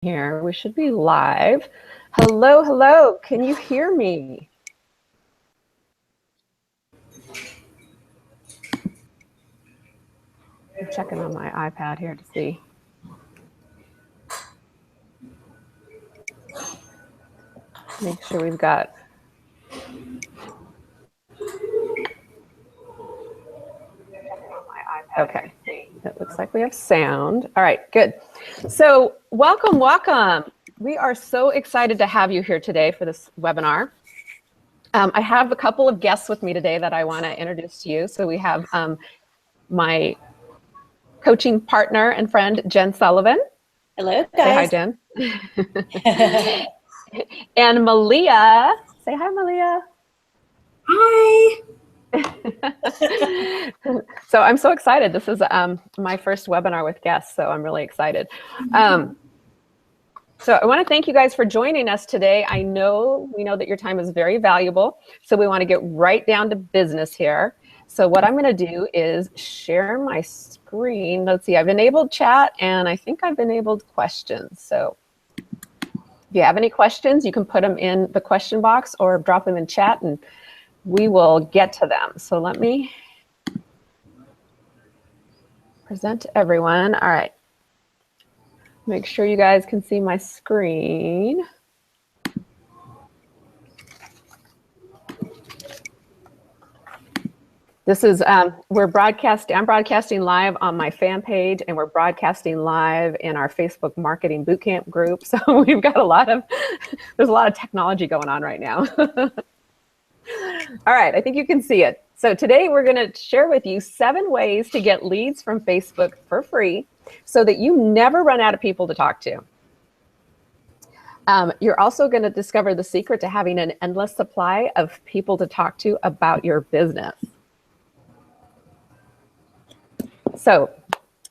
Here, we should be live. Hello, hello, can you hear me? I'm checking on my iPad here to see. Make sure we've got. Okay, it looks like we have sound. All right, good. So welcome, welcome. We are so excited to have you here today for this webinar. I have a couple of guests with me today that I want to introduce to you. So we have my coaching partner and friend, Jen Sullivan. Hello, guys. Say hi, Jen. And Malia. Say hi, Malia. Hi. So I'm so excited. This is my first webinar with guests, so I'm really excited. So I want to thank you guys for joining us today. We know that your time is very valuable, so we want to get right down to business here. So what I'm going to do is share my screen. Let's see, I've enabled chat and I think I've enabled questions. So if you have any questions, you can put them in the question box or drop them in chat and we will get to them. So let me present to everyone. All right. Make sure you guys can see my screen. This is, I'm broadcasting live on my fan page and we're broadcasting live in our Facebook Marketing Bootcamp group. So we've got there's a lot of technology going on right now. All right, I think you can see it. So today we're going to share with you 7 ways to get leads from Facebook for free so that you never run out of people to talk to. You're also going to discover the secret to having an endless supply of people to talk to about your business. So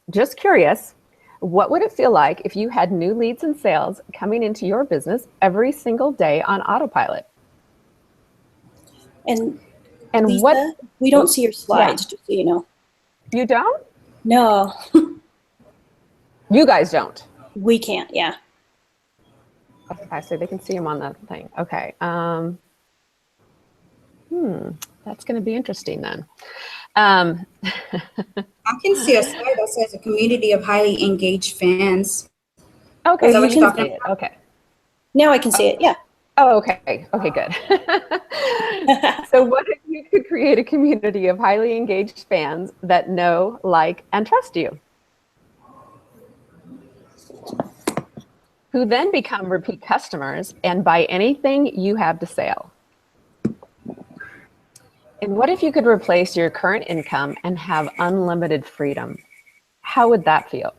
just curious, what would it feel like if you had new leads and sales coming into your business every single day on autopilot? And Lisa, we don't see your slides, just so you know. You don't? No. You guys don't? We can't, yeah. Okay, so they can see them on the thing. Okay. That's going to be interesting then. I can see a slide that says a community of highly engaged fans. Okay, so we can see it. Okay. Now I can see it, yeah. Oh, okay. Okay, good. So what if you could create a community of highly engaged fans that know, like, and trust you? Who then become repeat customers and buy anything you have to sell? And what if you could replace your current income and have unlimited freedom? How would that feel?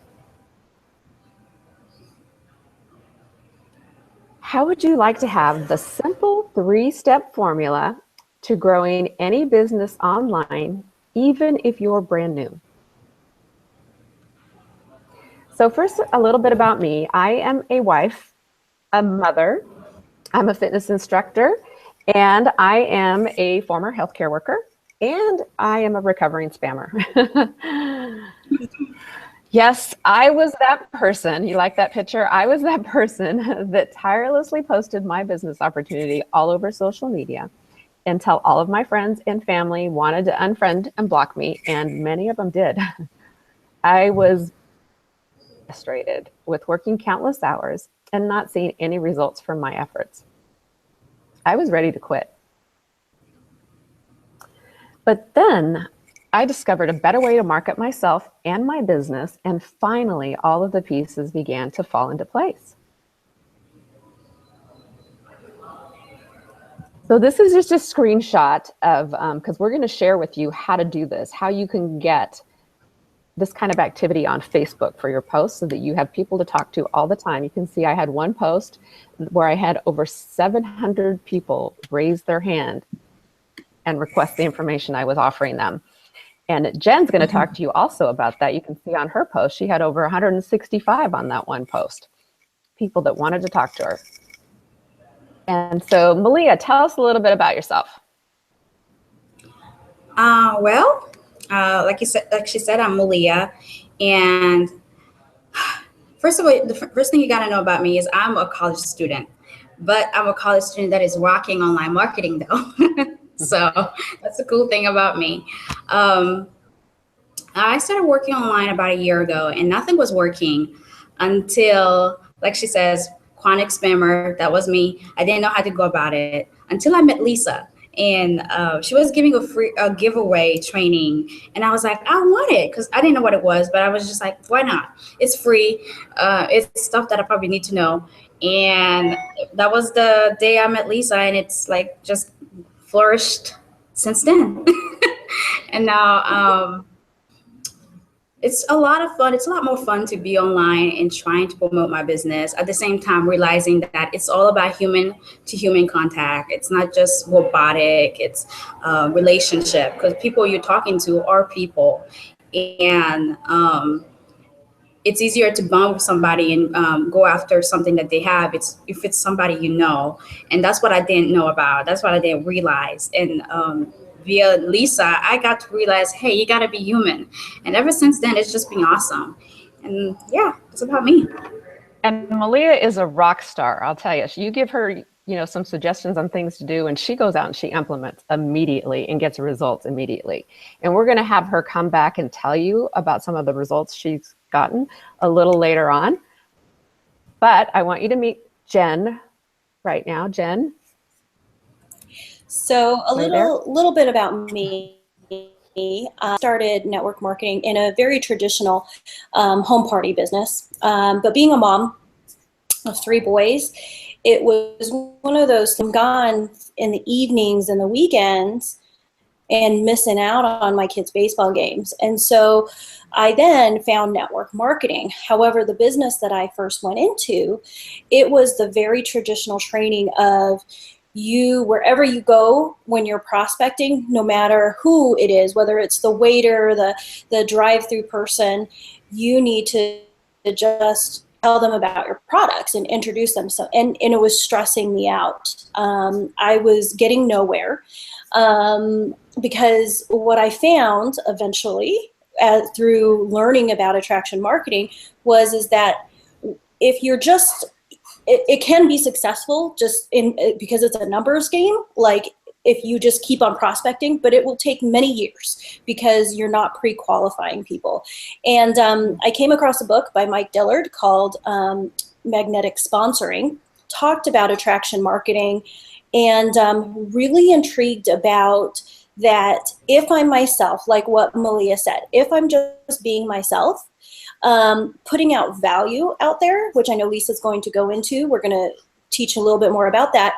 How would you like to have the simple 3-step formula to growing any business online, even if you're brand new? So first, a little bit about me. I am a wife, a mother, I'm a fitness instructor, and I am a former healthcare worker, and I am a recovering spammer. Yes, I was that person. You like that picture? I was that person that tirelessly posted my business opportunity all over social media until all of my friends and family wanted to unfriend and block me, and many of them did. I was frustrated with working countless hours and not seeing any results from my efforts. I was ready to quit. But then I discovered a better way to market myself and my business, and finally all of the pieces began to fall into place. So this is just a screenshot of, because we're going to share with you how to do this, how you can get this kind of activity on Facebook for your posts so that you have people to talk to all the time. You can see I had one post where I had over 700 people raise their hand and request the information I was offering them. And Jen's going to talk to you also about that. You can see on her post, she had over 165 on that one post, people that wanted to talk to her. And so, Malia, tell us a little bit about yourself. Like she said, I'm Malia, and First of all, the first thing you got to know about me is I'm a college student, but I'm a college student that is rocking online marketing though. So that's the cool thing about me. I started working online about a year ago, and nothing was working until, like she says, chronic spammer. That was me. I didn't know how to go about it until I met Lisa, and she was giving a giveaway training, and I was like, I want it because I didn't know what it was, but I was just like, why not? It's free. It's stuff that I probably need to know, and that was the day I met Lisa, and it's like just flourished since then. And now. It's a lot of fun. It's a lot more fun to be online and trying to promote my business. At the same time, realizing that it's all about human to human contact. It's not just robotic, it's relationship, because people you're talking to are people. And it's easier to bond with somebody and go after something that they have. If it's somebody you know. And that's what I didn't know about. That's what I didn't realize. And via Lisa, I got to realize, hey, you got to be human. And ever since then, it's just been awesome. And yeah, it's about me. And Malia is a rock star, I'll tell you. You give her, some suggestions on things to do, and she goes out and she implements immediately and gets results immediately. And we're going to have her come back and tell you about some of the results she's gotten a little later on. But I want you to meet Jen right now. Jen. So a little bit about me. I started network marketing in a very traditional home party business. But being a mom of 3 boys, it was one of those, I'm gone in the evenings and the weekends and missing out on my kids' baseball games. And so I then found network marketing. However, the business that I first went into, it was the very traditional training of you, wherever you go when you're prospecting, no matter who it is, whether it's the waiter, the drive-through person, you need to just tell them about your products and introduce them. So, and it was stressing me out. I was getting nowhere because what I found eventually through learning about attraction marketing is that if you're just it can be successful just because it's a numbers game, like if you just keep on prospecting, but it will take many years because you're not pre-qualifying people. And I came across a book by Mike Dillard called Magnetic Sponsoring, talked about attraction marketing, and really intrigued about that if I'm myself, like what Malia said, if I'm just being myself, putting out value out there, which I know Lisa's going to go into. We're going to teach a little bit more about that.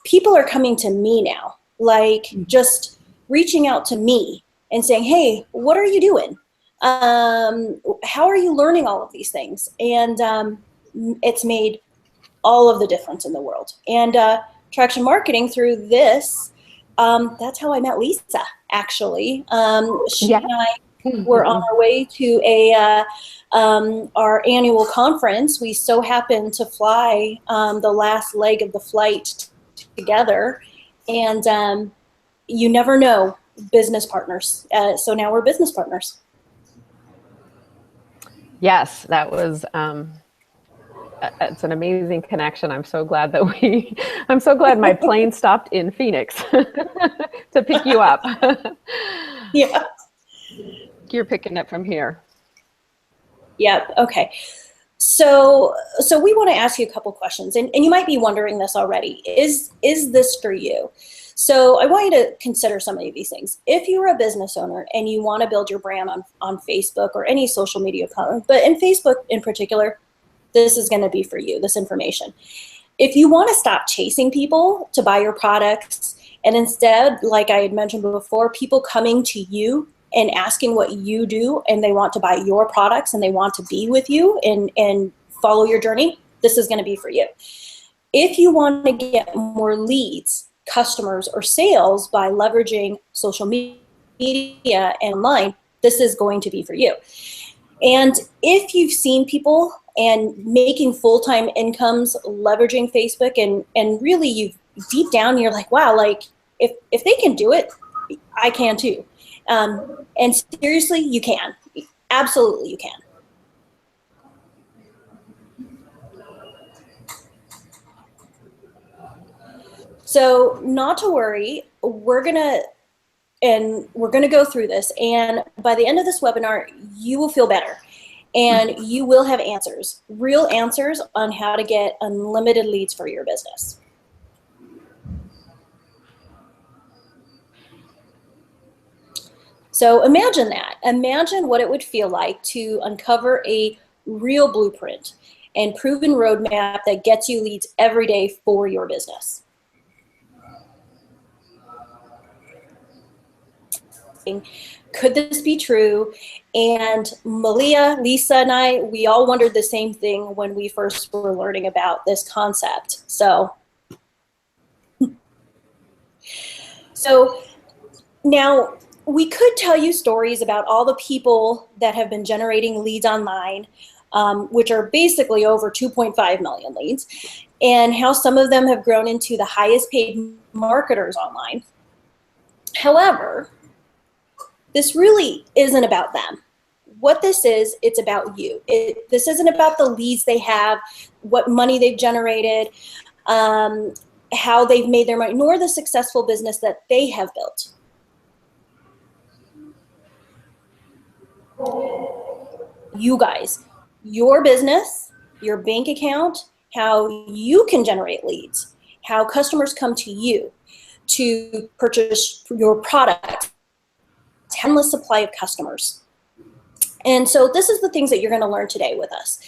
People are coming to me now, like just reaching out to me and saying, hey, what are you doing? How are you learning all of these things? And it's made all of the difference in the world. And attraction marketing through this, that's how I met Lisa, actually. She and I we're on our way to our annual conference. We so happened to fly the last leg of the flight together, and you never know, business partners. So now we're business partners. Yes, that was. It's an amazing connection. I'm so glad that I'm so glad my plane stopped in Phoenix to pick you up. Yeah. You're picking it from here. Yep. Okay. So we want to ask you a couple questions, and you might be wondering this already. Is this for you? So I want you to consider some of these things. If you're a business owner and you want to build your brand on Facebook or any social media platform, but in Facebook in particular, this is going to be for you, this information. If you want to stop chasing people to buy your products, and instead, like I had mentioned before, people coming to you and asking what you do, and they want to buy your products and they want to be with you and follow your journey, this is going to be for you. If you want to get more leads, customers, or sales by leveraging social media and online, this is going to be for you. And if you've seen people and making full-time incomes leveraging Facebook, and really you deep down you're like, wow, like if they can do it, I can too. And seriously, you can. Absolutely, you can. So not to worry, we're gonna go through this, and by the end of this webinar, you will feel better and you will have answers, real answers on how to get unlimited leads for your business. So imagine that. Imagine what it would feel like to uncover a real blueprint and proven roadmap that gets you leads every day for your business. Could this be true? And Malia, Lisa, and I, we all wondered the same thing when we first were learning about this concept. So now we could tell you stories about all the people that have been generating leads online, which are basically over 2.5 million leads, and how some of them have grown into the highest paid marketers online. However, this really isn't about them. What this is, it's about you. This isn't about the leads they have, what money they've generated, how they've made their money, nor the successful business that they have built. You guys, your business, your bank account, how you can generate leads, how customers come to you to purchase your product, endless supply of customers. And so this is the things that you're going to learn today with us.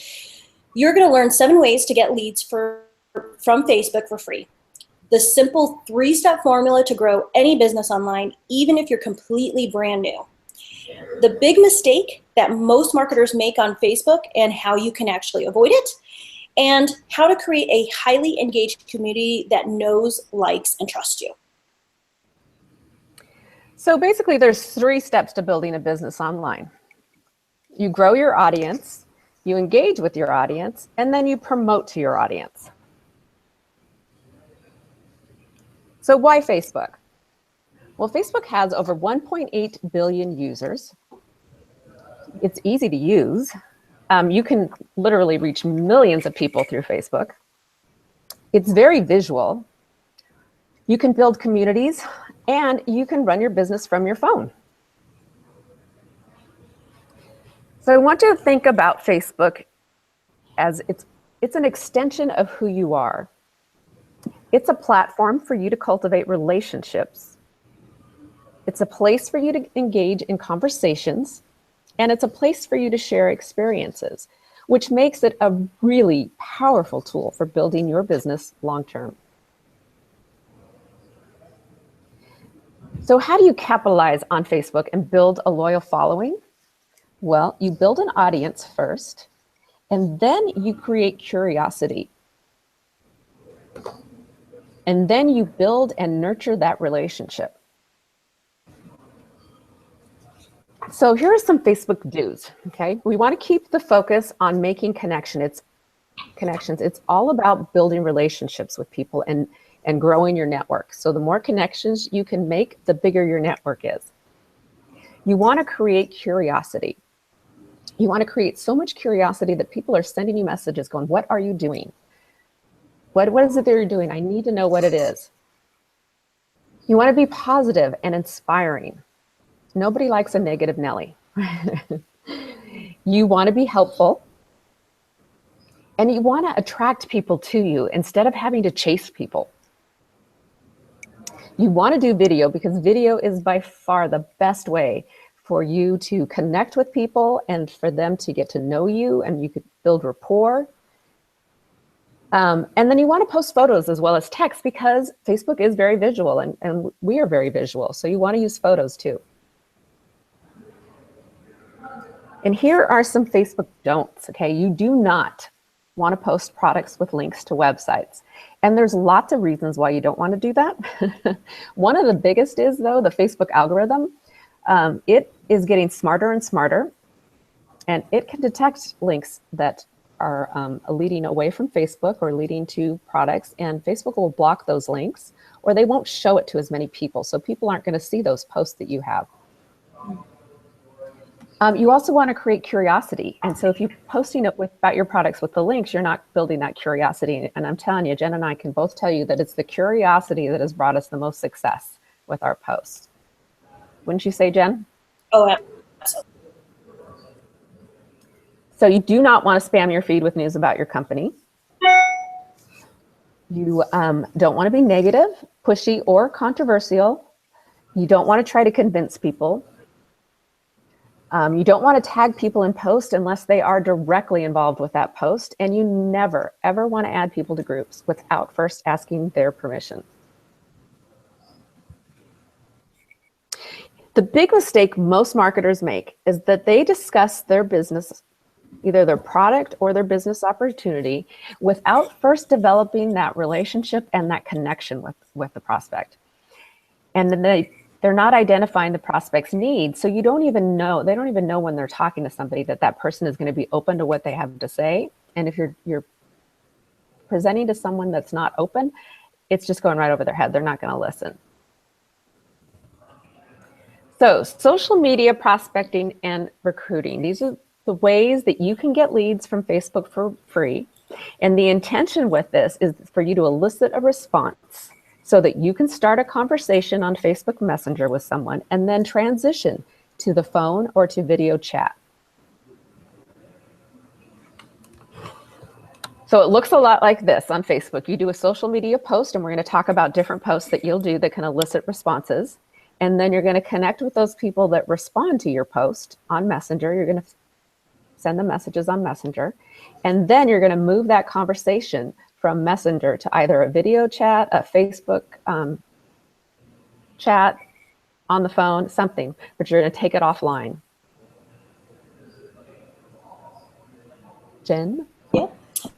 You're going to learn 7 ways to get leads from Facebook for free. The simple 3-step formula to grow any business online, even if you're completely brand new. The big mistake that most marketers make on Facebook and how you can actually avoid it, and how to create a highly engaged community that knows, likes, and trusts you. So basically there's 3 steps to building a business online. You grow your audience, you engage with your audience, and then you promote to your audience. So why Facebook? Well, Facebook has over 1.8 billion users. It's easy to use. You can literally reach millions of people through Facebook. It's very visual. You can build communities, and you can run your business from your phone. So I want you to think about Facebook as it's an extension of who you are. It's a platform for you to cultivate relationships. It's a place for you to engage in conversations, and it's a place for you to share experiences, which makes it a really powerful tool for building your business long-term. So how do you capitalize on Facebook and build a loyal following? Well, you build an audience first, and then you create curiosity. And then you build and nurture that relationship. So here are some Facebook do's, okay? We want to keep the focus on making connections. It's all about building relationships with people and growing your network. So the more connections you can make, the bigger your network is. You want to create curiosity. You want to create so much curiosity that people are sending you messages going, what are you doing? What is it that you're doing? I need to know what it is. You want to be positive and inspiring. Nobody likes a negative Nelly. You want to be helpful. And you want to attract people to you instead of having to chase people. You want to do video because video is by far the best way for you to connect with people and for them to get to know you, and you could build rapport. And then you want to post photos as well as text because Facebook is very visual and we are very visual. So you want to use photos too. And here are some Facebook don'ts, okay? You do not want to post products with links to websites. And there's lots of reasons why you don't want to do that. One of the biggest is, though, the Facebook algorithm. It is getting smarter and smarter, and it can detect links that are leading away from Facebook or leading to products, and Facebook will block those links, or they won't show it to as many people, so people aren't going to see those posts that you have. You also want to create curiosity. And so if you're posting it about your products with the links, you're not building that curiosity. And I'm telling you, Jen and I can both tell you that it's the curiosity that has brought us the most success with our posts. Wouldn't you say, Jen? Oh, absolutely. So you do not want to spam your feed with news about your company. You don't want to be negative, pushy, or controversial. You don't want to try to convince people. You don't want to tag people in posts unless they are directly involved with that post. And you never, ever want to add people to groups without first asking their permission. The big mistake most marketers make is that they discuss their business, either their product or their business opportunity, without first developing that relationship and that connection with the prospect. And then they're not identifying the prospect's needs. So they don't even know when they're talking to somebody that person is going to be open to what they have to say. And if you're presenting to someone that's not open, it's just going right over their head. They're not going to listen. So social media prospecting and recruiting, these are the ways that you can get leads from Facebook for free. And the intention with this is for you to elicit a response so that you can start a conversation on Facebook Messenger with someone and then transition to the phone or to video chat. So it looks a lot like this on Facebook. You do a social media post, and we're going to talk about different posts that you'll do that can elicit responses. And then you're going to connect with those people that respond to your post on Messenger. You're going to send them messages on Messenger. And then you're going to move that conversation from Messenger to either a video chat, a Facebook chat, on the phone, something, but you're going to take it offline. Jen? Yeah.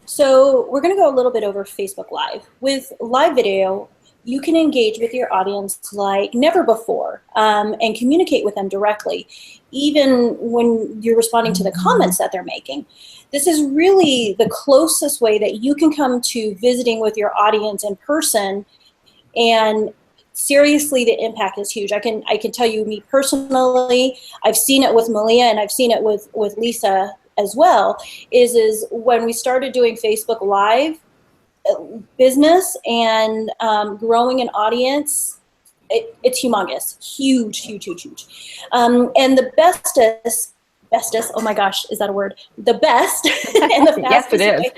So we're going to go a little bit over Facebook Live. With live video, you can engage with your audience like never before and communicate with them directly, even when you're responding to the comments that they're making. This is really the closest way that you can come to visiting with your audience in person, and seriously, the impact is huge. I can tell you, me personally, I've seen it with Malia and I've seen it with Lisa as well, is when we started doing Facebook Live, business and growing an audience, it's humongous, huge. And the bestest, oh my gosh, is that a word? The best and the fastest. Yes, it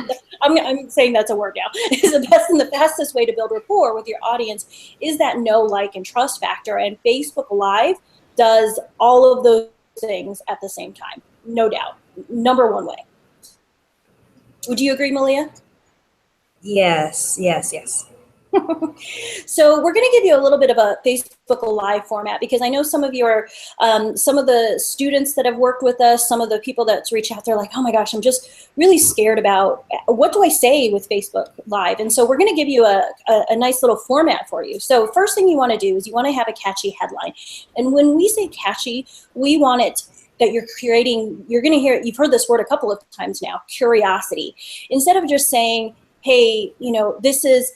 is. I'm saying that's a word now. Is the best and the fastest way to build rapport with your audience is that know, like, and trust factor. And Facebook Live does all of those things at the same time, no doubt. Number one way. Would you agree, Malia? Yes. So we're going to give you a little bit of a Facebook Live format, because I know some of your, some of the students that have worked with us, some of the people that's reached out, they're like, oh my gosh, I'm just really scared about what do I say with Facebook Live? And so we're going to give you a nice little format for you. So first thing you want to do is you want to have a catchy headline. And when we say catchy, we want it that you're creating, you're going to hear, you've heard this word a couple of times now, curiosity. Instead of just saying, hey, this is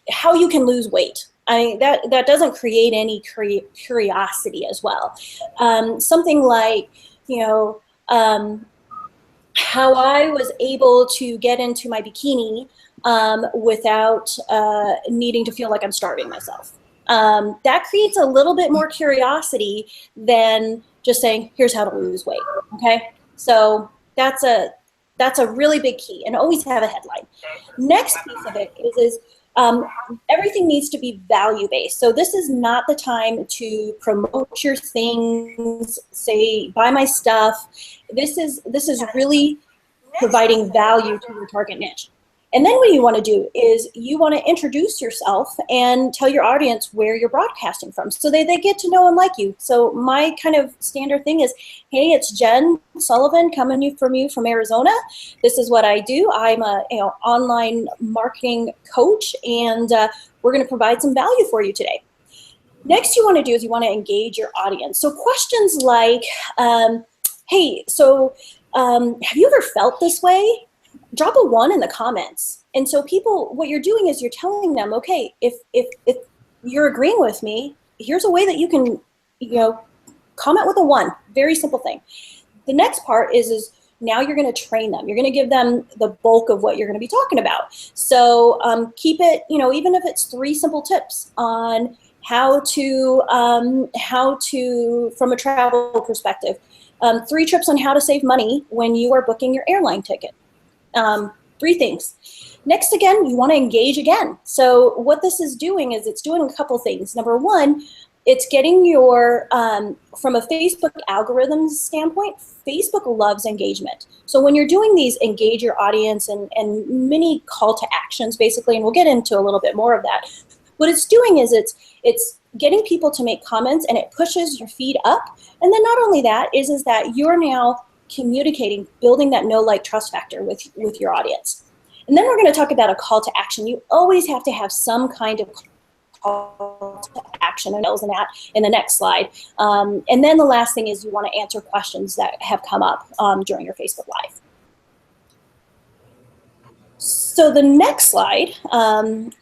how you can lose weight. I mean, that doesn't create any curiosity as well. Something like, how I was able to get into my bikini without needing to feel like I'm starving myself. That creates a little bit more curiosity than just saying, here's how to lose weight, okay? So that's a really big key, and always have a headline. Next piece of it is everything needs to be value-based. So this is not the time to promote your things, say, buy my stuff. This is really providing value to your target niche. And then what you want to do is you want to introduce yourself and tell your audience where you're broadcasting from, so they get to know and like you. So my kind of standard thing is, hey, it's Jen Sullivan coming from Arizona. This is what I do. I'm a online marketing coach, and we're going to provide some value for you today. Next you want to do is you want to engage your audience. So questions like, hey, so have you ever felt this way? Drop a 1 in the comments. And so people, what you're doing is you're telling them, okay, if you're agreeing with me, here's a way that you can, comment with a 1, very simple thing. The next part is now you're going to train them. You're going to give them the bulk of what you're going to be talking about. So keep it, even if it's 3 simple tips on how to, from a travel perspective, 3 tips on how to save money when you are booking your airline ticket. 3 things. Next, again, you want to engage again. So what this is doing is it's doing a couple things. Number 1, it's getting your, from a Facebook algorithms standpoint, Facebook loves engagement. So when you're doing these engage your audience and mini call to actions, basically, and we'll get into a little bit more of that, what it's doing is it's getting people to make comments, and it pushes your feed up. And then not only that, is that you're now communicating, building that know, like, trust factor with your audience. And then we're going to talk about a call to action. You always have to have some kind of call to action, and that in the next slide. And then the last thing is you want to answer questions that have come up during your Facebook Live. So the next slide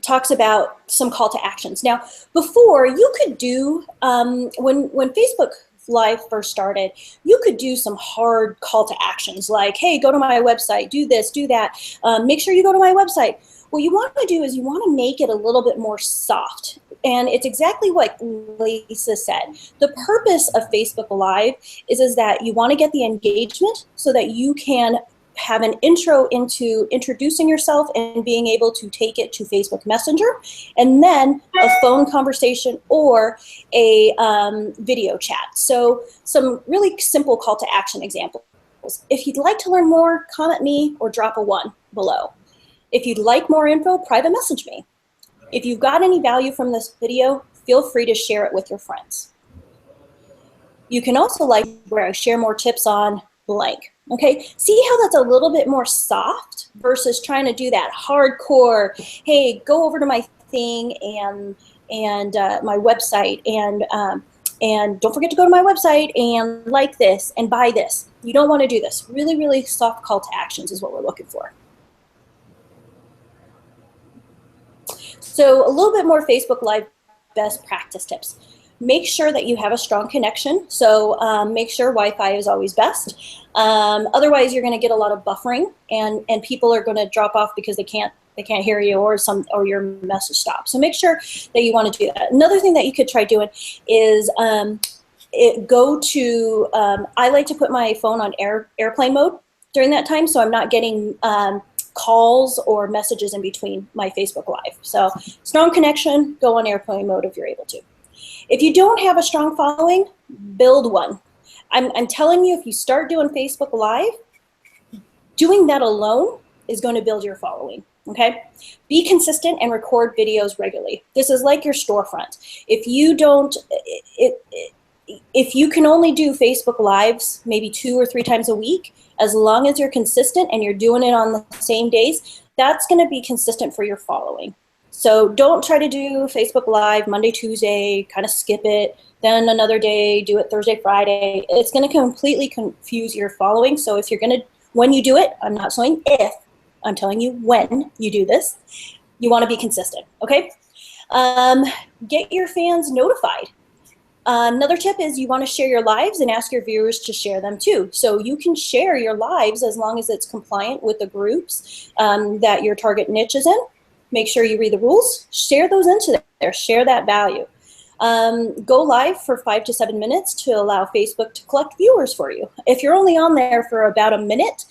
talks about some call to actions. Now, before, you could do, when Facebook Live first started, you could do some hard call to actions like, hey, go to my website, do this, do that, make sure you go to my website. What you want to do is you want to make it a little bit more soft. And it's exactly what Lisa said. The purpose of Facebook Live is that you want to get the engagement so that you can have an intro into introducing yourself and being able to take it to Facebook Messenger, and then a phone conversation or a video chat. So some really simple call to action examples. If you'd like to learn more, comment me or drop a 1 below. If you'd like more info, private message me. If you've got any value from this video, feel free to share it with your friends. You can also like where I share more tips on blank. Okay, see how that's a little bit more soft versus trying to do that hardcore, hey, go over to my thing and my website and don't forget to go to my website and like this and buy this. You don't want to do this. Really, really soft call to actions is what we're looking for. So a little bit more Facebook Live best practice tips. Make sure that you have a strong connection. So make sure Wi-Fi is always best. Otherwise, you're going to get a lot of buffering, and people are going to drop off because they can't hear you, or your message stops. So make sure that you want to do that. Another thing that you could try doing is go to. I like to put my phone on airplane mode during that time, so I'm not getting calls or messages in between my Facebook Live. So strong connection, go on airplane mode if you're able to. If you don't have a strong following, build one. I'm telling you, if you start doing Facebook Live, doing that alone is going to build your following, okay? Be consistent and record videos regularly. This is like your storefront. If you don't, if you can only do Facebook Lives maybe 2 or 3 times a week, as long as you're consistent and you're doing it on the same days, that's going to be consistent for your following. So don't try to do Facebook Live Monday, Tuesday, kind of skip it, then another day, do it Thursday, Friday. It's going to completely confuse your following. So if you're going to, when you do it, I'm not saying if, I'm telling you when you do this, you want to be consistent, okay? Get your fans notified. Another tip is you want to share your lives and ask your viewers to share them too. So you can share your lives as long as it's compliant with the groups that your target niche is in. Make sure you read the rules, share those into there, share that value. Go live for 5 to 7 minutes to allow Facebook to collect viewers for you. If you're only on there for about a minute,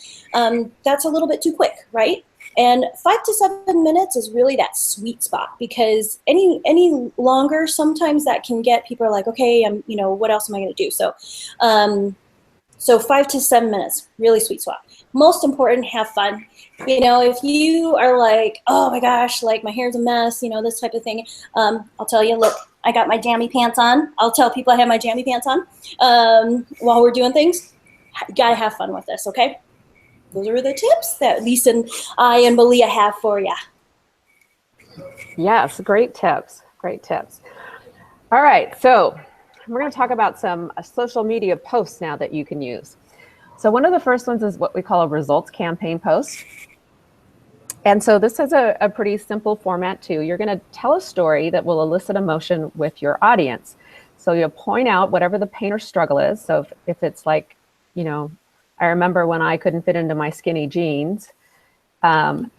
that's a little bit too quick, right? And 5 to 7 minutes is really that sweet spot, because any longer, sometimes that can get people are like, okay, what else am I going to do? So, so 5 to 7 minutes, really sweet spot. Most important, have fun. If you are like, oh my gosh, like my hair's a mess, this type of thing, I'll tell you, look, I got my jammy pants on. I'll tell people I have my jammy pants on while we're doing things. You gotta have fun with this, okay? Those are the tips that Lisa and I and Malia have for you. Yes, great tips, great tips. All right, so we're gonna talk about some social media posts now that you can use. So one of the first ones is what we call a results campaign post. And so this is a pretty simple format too. You're going to tell a story that will elicit emotion with your audience. So you'll point out whatever the pain or struggle is. So if it's like, you know, I remember when I couldn't fit into my skinny jeans, and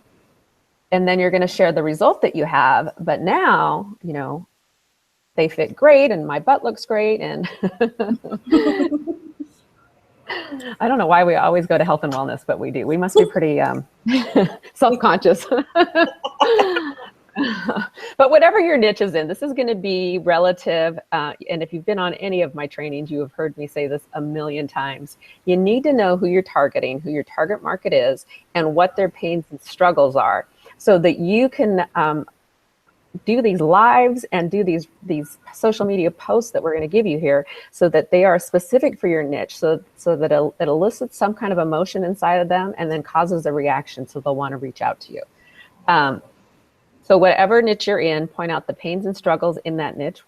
then you're going to share the result that you have. But now, you know, they fit great and my butt looks great. And I don't know why we always go to health and wellness, but we do. We must be pretty self-conscious. But whatever your niche is in, this is going to be relative. And if you've been on any of my trainings, you have heard me say this a million times. You need to know who you're targeting, who your target market is, and what their pains and struggles are, so that you can do these lives and do these social media posts that we're going to give you here, so that they are specific for your niche, so that it elicits some kind of emotion inside of them and then causes a reaction, so they'll want to reach out to you. So whatever niche you're in, point out the pains and struggles in that niche.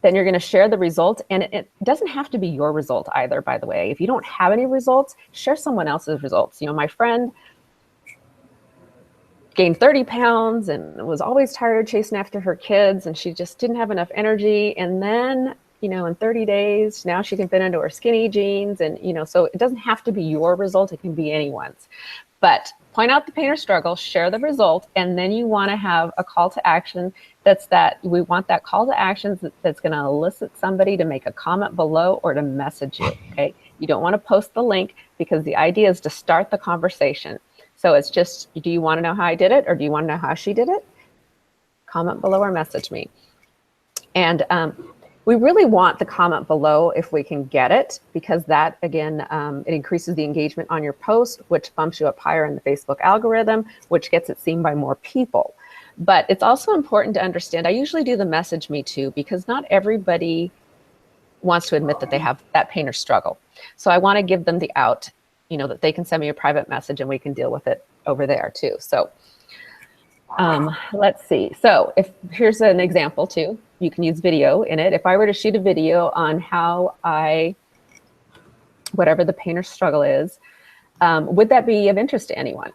Then you're going to share the result, and it doesn't have to be your result either, by the way. If you don't have any results, share someone else's results. You know, my friend gained 30 pounds and was always tired chasing after her kids, and she just didn't have enough energy. And then, you know, in 30 days, now she can fit into her skinny jeans. And, you know, so it doesn't have to be your result. It can be anyone's. But point out the pain or struggle, share the result, and then you want to have a call to action. We want that call to action that's going to elicit somebody to make a comment below or to message you, okay? You don't want to post the link, because the idea is to start the conversation. So it's just, do you want to know how I did it, or do you want to know how she did it? Comment below or message me. And we really want the comment below if we can get it, because that, again, it increases the engagement on your post, which bumps you up higher in the Facebook algorithm, which gets it seen by more people. But it's also important to understand, I usually do the message me too, because not everybody wants to admit that they have that pain or struggle. So I want to give them the out, you know, that they can send me a private message and we can deal with it over there too. So let's see. So here's an example too. You can use video in it. If I were to shoot a video on how whatever the pain or struggle is, would that be of interest to anyone?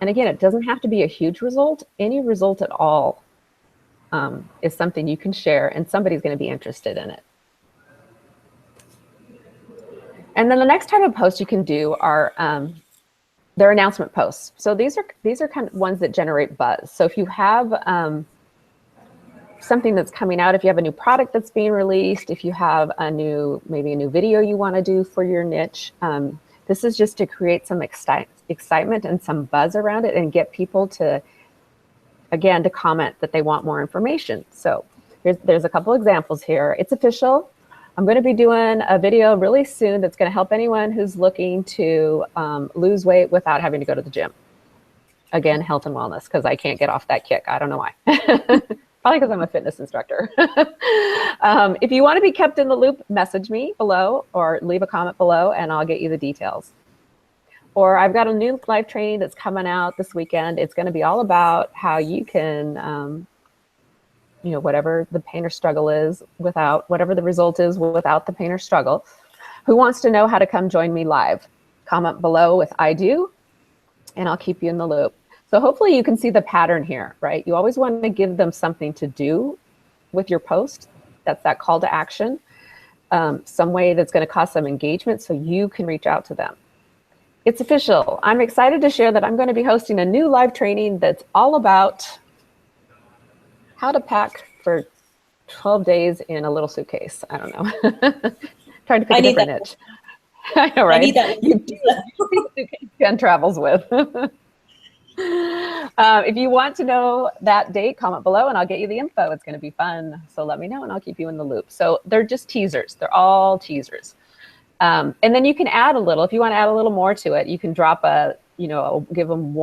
And again, it doesn't have to be a huge result. Any result at all is something you can share, and somebody's going to be interested in it. And then the next type of post you can do are they're announcement posts. So these are kind of ones that generate buzz. So if you have something that's coming out, if you have a new product that's being released, if you have maybe a new video you want to do for your niche, this is just to create some excitement and some buzz around it, and get people to comment that they want more information. So there's a couple examples here. It's official. I'm going to be doing a video really soon that's going to help anyone who's looking to lose weight without having to go to the gym. Again, health and wellness, because I can't get off that kick. I don't know why. Probably because I'm a fitness instructor. If you want to be kept in the loop, message me below or leave a comment below, and I'll get you the details. Or I've got a new live training that's coming out this weekend. It's going to be all about how you can you know, whatever the pain or struggle is, whatever the result is without the pain or struggle. Who wants to know how to come join me live? Comment below with I do, and I'll keep you in the loop. So hopefully you can see the pattern here, right? You always want to give them something to do with your post. That's that call to action, some way that's going to cause some engagement so you can reach out to them. It's official. I'm excited to share that I'm going to be hosting a new live training that's all about how to pack for 12 days in a little suitcase. I don't know. Trying to pick a different niche. I know, right? I need that. You do suitcase Jen travels with. If you want to know that date, comment below and I'll get you the info. It's going to be fun. So let me know and I'll keep you in the loop. So they're just teasers. They're all teasers. And then you can add a little, if you want to add a little more to it, you can drop give them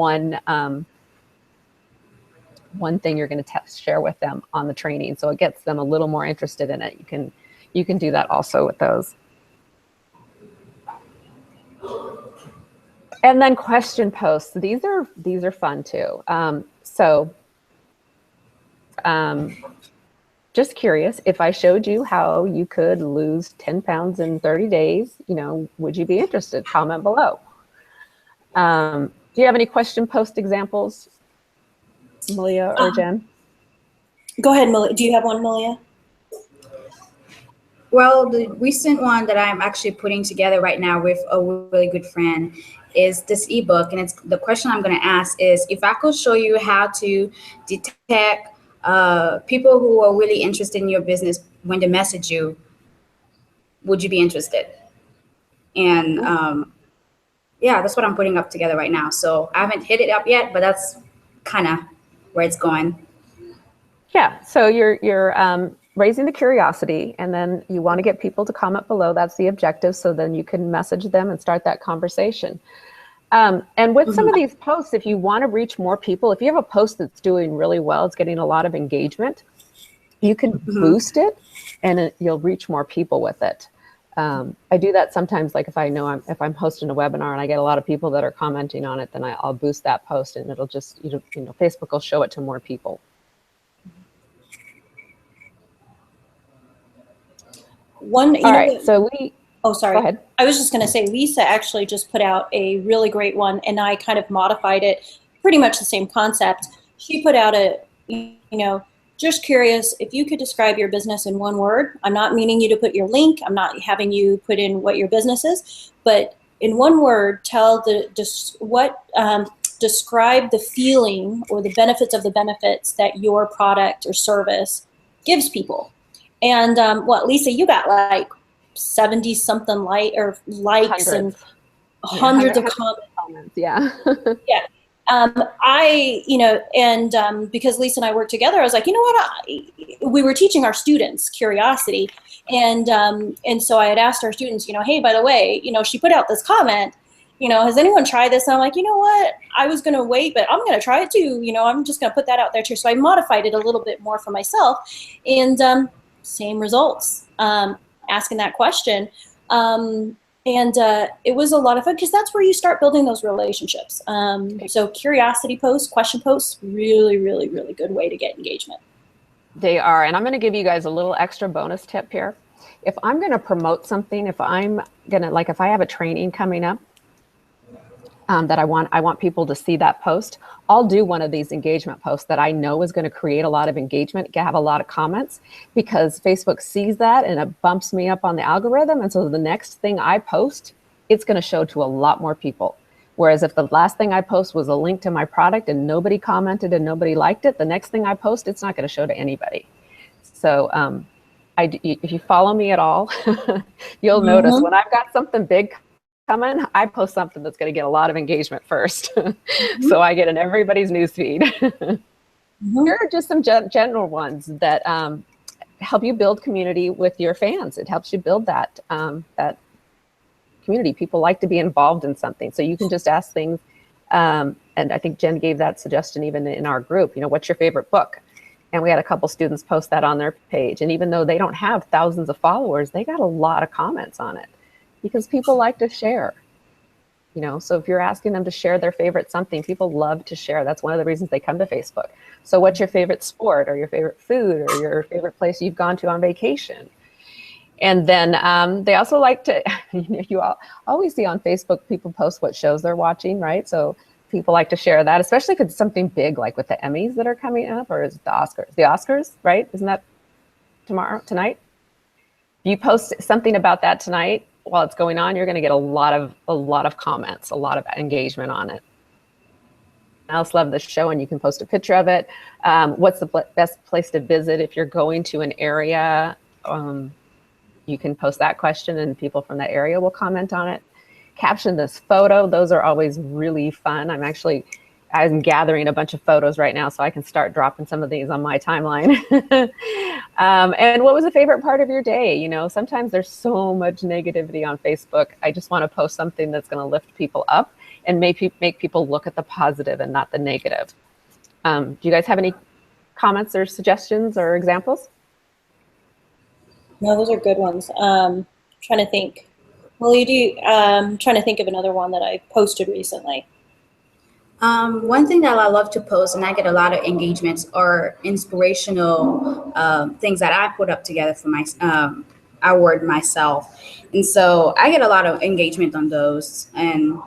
one thing you're going to share with them on the training, so it gets them a little more interested in it. You can do that also with those. And then question posts. These are fun too. Just curious, if I showed you how you could lose 10 pounds in 30 days, would you be interested? Comment below. Do you have any question post examples, Malia or Jen? Go ahead, Malia. Do you have one, Malia? Well, the recent one that I'm actually putting together right now with a really good friend is this ebook, and it's the question I'm going to ask is if I could show you how to detect people who are really interested in your business when they message you, would you be interested? And yeah, that's what I'm putting up together right now. So I haven't hit it up yet, but that's kind of where it's going. Yeah, so you're raising the curiosity, and then you want to get people to comment below. That's the objective. So then you can message them and start that conversation. And with some of these posts, if you want to reach more people, if you have a post that's doing really well, it's getting a lot of engagement, you can boost it, and you'll reach more people with it. I do that sometimes, like if I know if I'm hosting a webinar and I get a lot of people that are commenting on it, then I'll boost that post, and it'll just, Facebook will show it to more people. All right, so oh, sorry. Go ahead. I was just going to say, Lisa actually just put out a really great one, and I kind of modified it, pretty much the same concept. She put out just curious, if you could describe your business in one word. I'm not meaning you to put your link. I'm not having you put in what your business is, but in one word, describe the feeling or the benefits of the benefits that your product or service gives people. And Lisa, you got like 70 something likes Hundreds. and hundreds of comments. Yeah. Yeah. Because Lisa and I worked together, I was like, we were teaching our students curiosity. And so I had asked our students, hey, by the way, she put out this comment, has anyone tried this? And I'm like, you know what? I was going to wait, but I'm going to try it too. I'm just going to put that out there too. So I modified it a little bit more for myself, and same results, asking that question. It was a lot of fun because that's where you start building those relationships. So curiosity posts, question posts, really, really, really good way to get engagement. They are. And I'm going to give you guys a little extra bonus tip here. If I'm going to promote something, if I have a training coming up that I want people to see that post, I'll do one of these engagement posts that I know is going to create a lot of engagement, have a lot of comments, because Facebook sees that and it bumps me up on the algorithm. And so the next thing I post, it's going to show to a lot more people. Whereas if the last thing I post was a link to my product and nobody commented and nobody liked it, the next thing I post, it's not going to show to anybody. So if you follow me at all, you'll notice when I've got something big coming, I post something that's going to get a lot of engagement first. So I get in everybody's newsfeed. Here are just some general ones that help you build community with your fans. It helps you build that community. People like to be involved in something. So you can just ask things. And I think Jen gave that suggestion even in our group, what's your favorite book? And we had a couple students post that on their page. And even though they don't have thousands of followers, they got a lot of comments on it, because people like to share, so if you're asking them to share their favorite something, people love to share. That's one of the reasons they come to Facebook. So what's your favorite sport, or your favorite food, or your favorite place you've gone to on vacation? And then they also like to, you always see on Facebook, people post what shows they're watching, right? So people like to share that, especially if it's something big, like with the Emmys that are coming up, or is it the Oscars? The Oscars, right? Isn't that tonight? If you post something about that tonight, while it's going on, you're going to get a lot of comments, a lot of engagement on it. I also love the show, and you can post a picture of it. What's the best place to visit if you're going to an area? You can post that question, and people from that area will comment on it. Caption this photo. Those are always really fun. I'm gathering a bunch of photos right now, so I can start dropping some of these on my timeline. And what was the favorite part of your day? Sometimes there's so much negativity on Facebook. I just want to post something that's going to lift people up and make people look at the positive and not the negative. Do you guys have any comments or suggestions or examples? No, those are good ones. Trying to think. Well, you do. Trying to think of another one that I posted recently. One thing that I love to post, and I get a lot of engagements, are inspirational things that I put up together for I word myself. And so I get a lot of engagement on those. And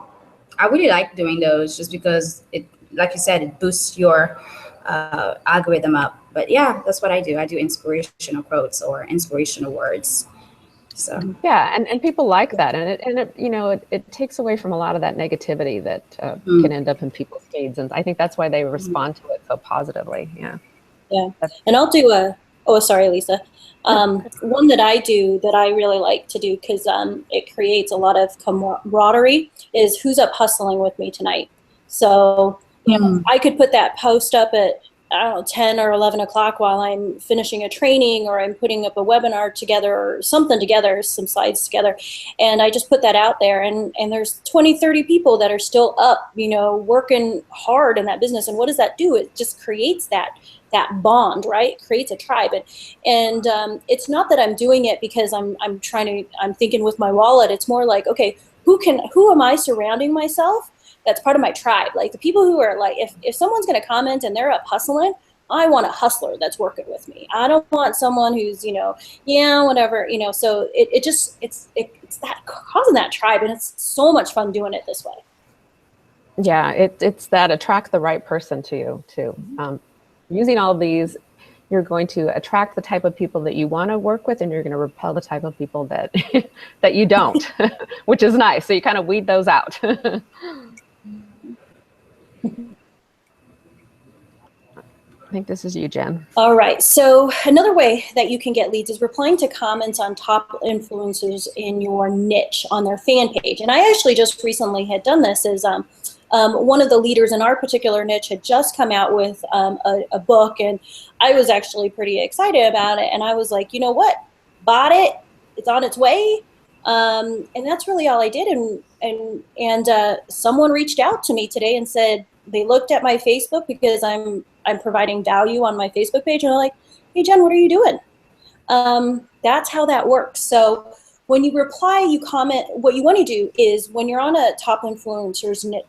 I really like doing those just because it, like you said, it boosts your algorithm up. But yeah, that's what I do. I do inspirational quotes or inspirational words. So Yeah, and people like that, and it you know it takes away from a lot of that negativity that can end up in people's feeds, and I think that's why they respond to it so positively. Yeah. Yeah, and I'll do sorry, Lisa. One that I do that I really like to do because it creates a lot of camaraderie is who's up hustling with me tonight. So, you know, I could put that post up at, I don't know, 10 or 11 o'clock while I'm finishing a training or I'm putting up a webinar together or something together, some slides together. And I just put that out there and there's 20, 30 people that are still up, you know, working hard in that business. And what does that do? It just creates that bond, right? It creates a tribe. And it's not that I'm doing it because I'm thinking with my wallet. It's more like, okay, who am I surrounding myself? That's part of my tribe. Like the people who are like, if someone's going to comment and they're up hustling, I want a hustler that's working with me. I don't want someone who's, you know, yeah, whatever, you know, so it's that causing that tribe. And it's so much fun doing it this way. Yeah, it's that attract the right person to you too. Using all these, you're going to attract the type of people that you want to work with, and you're going to repel the type of people that that you don't, which is nice. So you kind of weed those out. I think this is you, Jen. All right. So another way that you can get leads is replying to comments on top influencers in your niche on their fan page. And I actually just recently had done this. Is one of the leaders in our particular niche had just come out with a book, and I was actually pretty excited about it. And I was like, you know what? Bought it. It's on its way. And that's really all I did. And someone reached out to me today and said they looked at my Facebook because I'm providing value on my Facebook page, and they're like, hey, Jen, what are you doing? That's how that works. So when you reply, you comment, what you want to do is when you're on a top influencer's niche,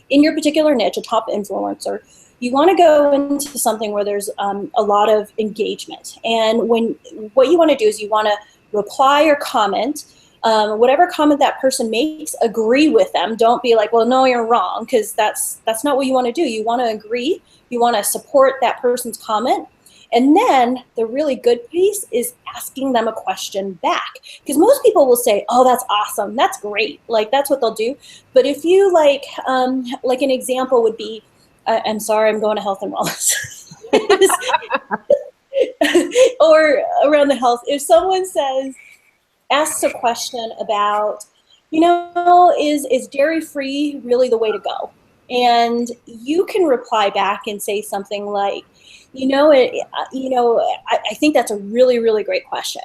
in your particular niche, a top influencer, you want to go into something where there's a lot of engagement. And what you want to do is you want to reply or comment, whatever comment that person makes, agree with them. Don't be like, well, no, you're wrong, because that's not what you want to do. You want to agree. You want to support that person's comment. And then the really good piece is asking them a question back. Because most people will say, oh, that's awesome. That's great. Like, that's what they'll do. But if you like an example would be, I'm sorry, I'm going to health and wellness. Or around the health. If someone asks a question about, you know, is dairy-free really the way to go? And you can reply back and say something like, I think that's a really, really great question.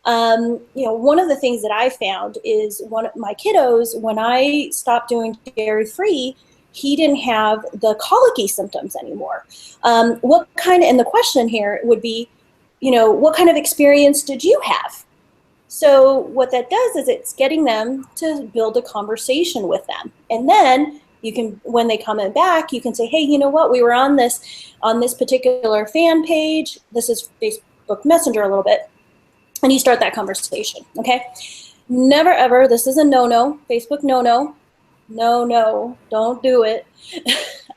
One of the things that I found is one of my kiddos, when I stopped doing dairy-free, he didn't have the colicky symptoms anymore. And the question here would be, what kind of experience did you have? So what that does is it's getting them to build a conversation with them. And then you can, when they comment back, you can say, hey, you know what, we were on this particular fan page. This is Facebook Messenger a little bit. And you start that conversation, okay? Never ever, this is a no-no, Facebook no-no. No, don't do it.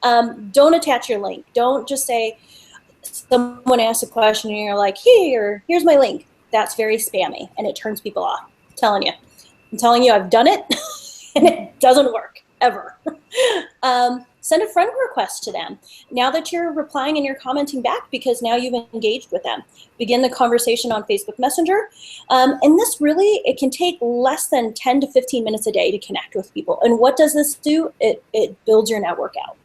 Don't attach your link. Don't just say, someone asks a question and you're like, here's my link. That's very spammy and it turns people off. I'm telling you, I've done it and it doesn't work ever. Send a friend request to them. Now that you're replying and you're commenting back, because now you've engaged with them, begin the conversation on Facebook Messenger. And this really, it can take less than 10 to 15 minutes a day to connect with people. And what does this do? It builds your network out.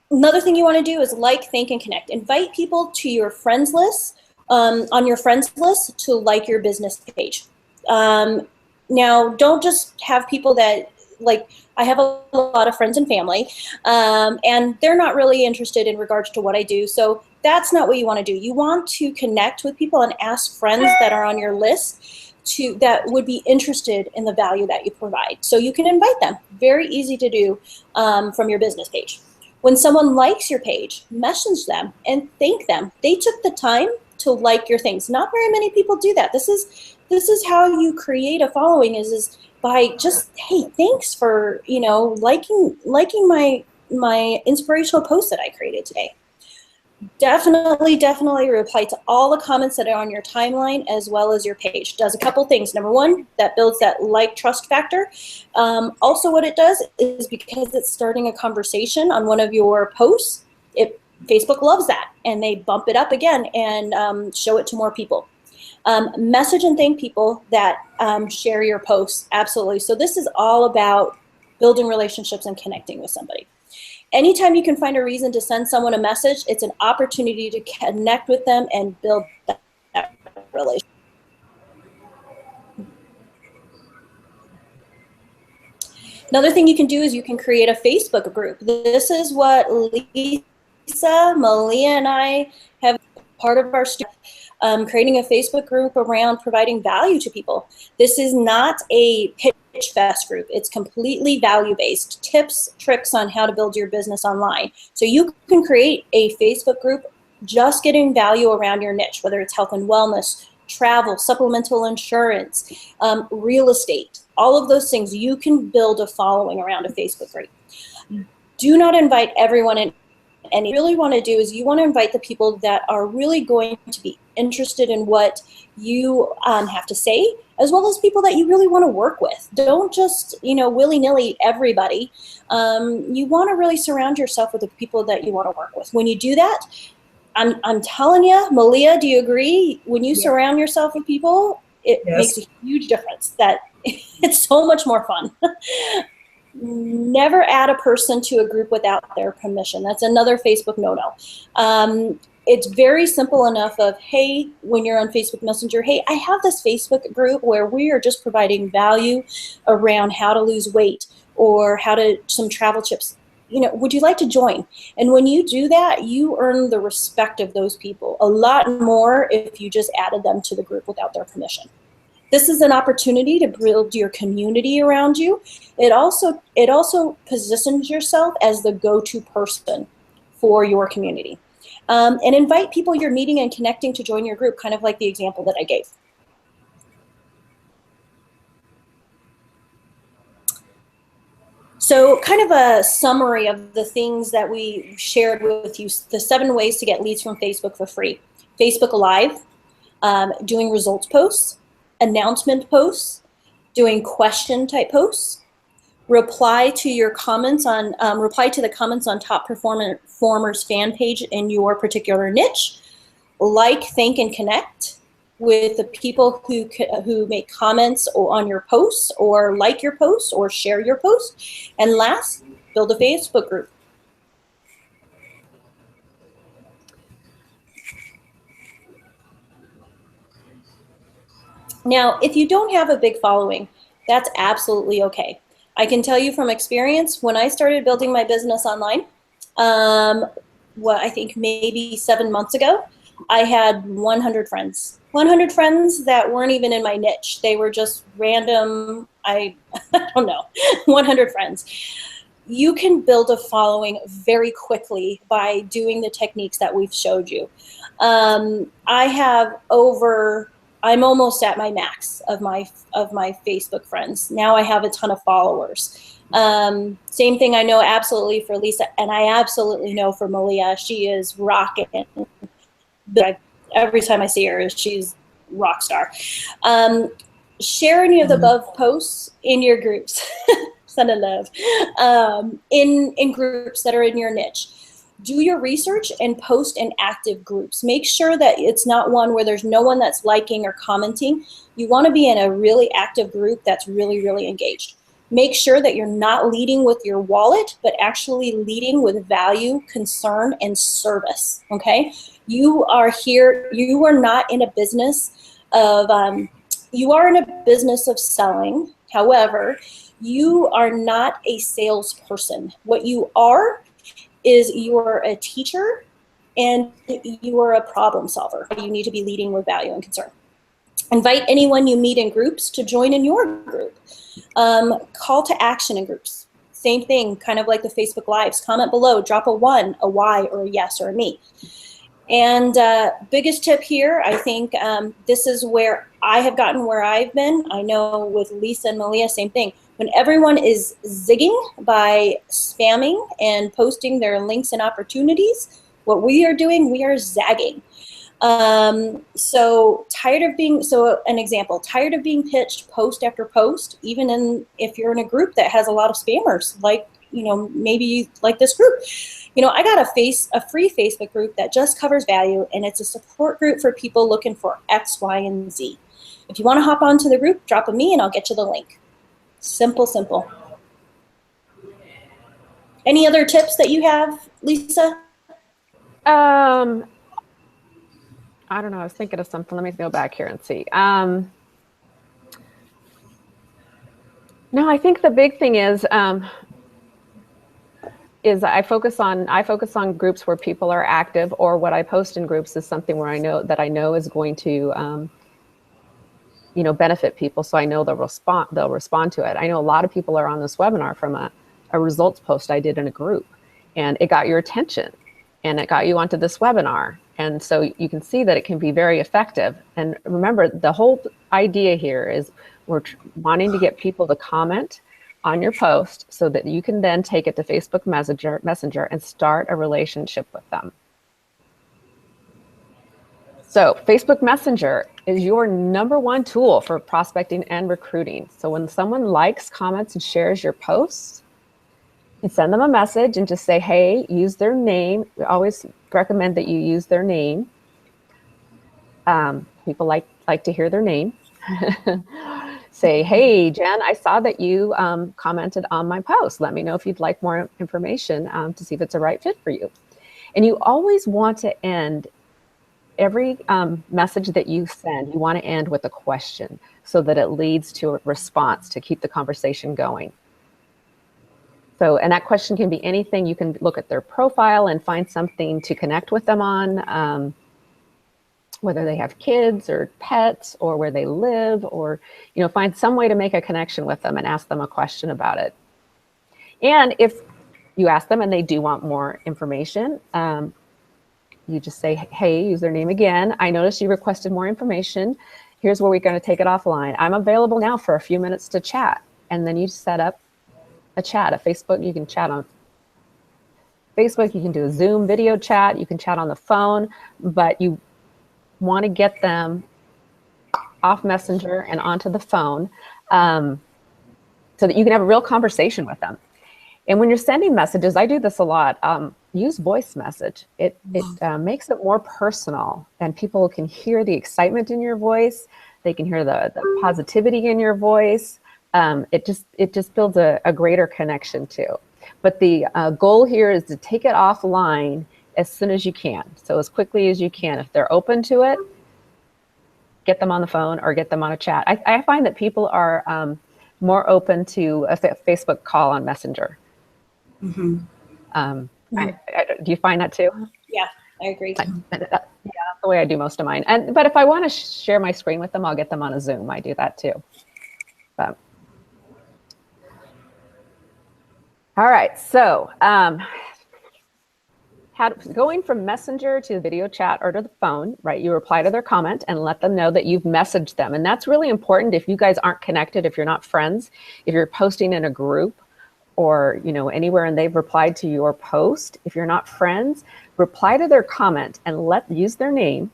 Another thing you want to do is like, think, and connect. Invite people to your friends list, on your friends list to like your business page. Now, don't just have people that, like, I have a lot of friends and family, and they're not really interested in regards to what I do. So that's not what you want to do. You want to connect with people and ask friends that are on your list that would be interested in the value that you provide. So you can invite them. Very easy to do from your business page. When someone likes your page, message them and thank them. They took the time to like your things. Not very many people do that. This is how you create a following is by just, hey, thanks for liking my inspirational post that I created today. Definitely reply to all the comments that are on your timeline as well as your page. Does a couple things. Number one, that builds that like trust factor. Also what it does is, because it's starting a conversation on one of your posts, Facebook loves that, and they bump it up again and show it to more people. Message and thank people that share your posts. Absolutely. So this is all about building relationships and connecting with somebody. Anytime you can find a reason to send someone a message, it's an opportunity to connect with them and build that relationship. Another thing you can do is you can create a Facebook group. This is what Lisa, Malia, and I have part of our students. Creating a Facebook group around providing value to people. This is not a pitch fest group. It's completely value-based. Tips, tricks on how to build your business online. So you can create a Facebook group just getting value around your niche, whether it's health and wellness, travel, supplemental insurance, real estate, all of those things. You can build a following around a Facebook group. Do not invite everyone in. And you really want to do is you want to invite the people that are really going to be interested in what you have to say, as well as people that you really want to work with. Don't just, willy-nilly everybody. You want to really surround yourself with the people that you want to work with. When you do that, I'm telling you, Malia, do you agree? When you surround yourself with people, it makes a huge difference. That it's so much more fun. Never add a person to a group without their permission. That's another Facebook no-no. It's very simple enough of, hey, when you're on Facebook Messenger, hey, I have this Facebook group where we are just providing value around how to lose weight or some travel tips. Would you like to join? And when you do that, you earn the respect of those people a lot more if you just added them to the group without their permission. This is an opportunity to build your community around you. It also positions yourself as the go-to person for your community. And invite people you're meeting and connecting to join your group, kind of like the example that I gave. So kind of a summary of the things that we shared with you, the 7 ways to get leads from Facebook for free. Facebook Live, doing results posts, announcement posts, doing question type posts, reply to the comments on top performers fan page in your particular niche, like, thank, and connect with the people who make comments on your posts or like your posts or share your post. And last, build a Facebook group. Now, if you don't have a big following, that's absolutely okay. I can tell you from experience, when I started building my business online, I think maybe 7 months ago, I had 100 friends. 100 friends that weren't even in my niche. They were just random, I don't know, 100 friends. You can build a following very quickly by doing the techniques that we've showed you. I'm almost at my max of my Facebook friends. Now I have a ton of followers. Same thing I know absolutely for Lisa, and I absolutely know for Malia. She is rocking. Every time I see her, she's rock star. Share any of the above posts in your groups. Send a love. In groups that are in your niche. Do your research and post in active groups. Make sure that it's not one where there's no one that's liking or commenting. You want to be in a really active group that's really, really engaged. Make sure that you're not leading with your wallet, but actually leading with value, concern, and service, okay? You are here, you are not in a business of, you are in a business of selling. However, you are not a salesperson. What you are is you are a teacher and you are a problem solver. You need to be leading with value and concern. Invite anyone you meet in groups to join in your group. Call to action in groups. Same thing, kind of like the Facebook Lives. Comment below, drop a 1, a Y, or a yes, or a me. And biggest tip here, I think this is where I have gotten where I've been. I know with Lisa and Malia, same thing. When everyone is zigging by spamming and posting their links and opportunities, what we are doing, we are zagging. So an example, tired of being pitched post after post, even if you're in a group that has a lot of spammers, like, maybe like this group. I got a free Facebook group that just covers value, and it's a support group for people looking for X, Y, and Z. If you want to hop onto the group, drop a me and I'll get you the link. Simple, simple. Any other tips that you have, Lisa? I don't know. I was thinking of something. Let me go back here and see. No, I think the big thing is I focus on groups where people are active, or what I post in groups is something where I know is going to benefit people, so I know they'll respond to it. I know a lot of people are on this webinar from a results post I did in a group, and it got your attention and it got you onto this webinar. And so you can see that it can be very effective. And remember, the whole idea here is we're wanting to get people to comment on your post so that you can then take it to Facebook Messenger and start a relationship with them. So Facebook Messenger is your #1 tool for prospecting and recruiting. So when someone likes, comments, and shares your posts, you send them a message and just say, hey, use their name. We always recommend that you use their name. People like to hear their name. Say, hey, Jen, I saw that you commented on my post. Let me know if you'd like more information to see if it's a right fit for you. And you always want to end every message that you send, you want to end with a question so that it leads to a response to keep the conversation going. So, and that question can be anything. You can look at their profile and find something to connect with them on, whether they have kids or pets or where they live, or, find some way to make a connection with them and ask them a question about it. And if you ask them and they do want more information, you just say, hey, use their name again. I noticed you requested more information. Here's where we're going to take it offline. I'm available now for a few minutes to chat. And then you set up a chat, a Facebook. You can chat on Facebook. You can do a Zoom video chat. You can chat on the phone, but you want to get them off Messenger and onto the phone so that you can have a real conversation with them. And when you're sending messages, I do this a lot. Use voice message. It makes it more personal, and people can hear the excitement in your voice. They can hear the positivity in your voice. It just builds a greater connection too. But the goal here is to take it offline as soon as you can. So as quickly as you can. If they're open to it, get them on the phone or get them on a chat. I find that people are more open to a Facebook call on Messenger. Mm-hmm. Do you find that too? Yeah, I agree. Yeah, that's the way I do most of mine. But if I want to share my screen with them, I'll get them on a Zoom. I do that too. But, all right, so going from Messenger to video chat or to the phone, right? You reply to their comment and let them know that you've messaged them. And that's really important if you guys aren't connected, if you're not friends, if you're posting in a group or anywhere and they've replied to your post. If you're not friends, reply to their comment and use their name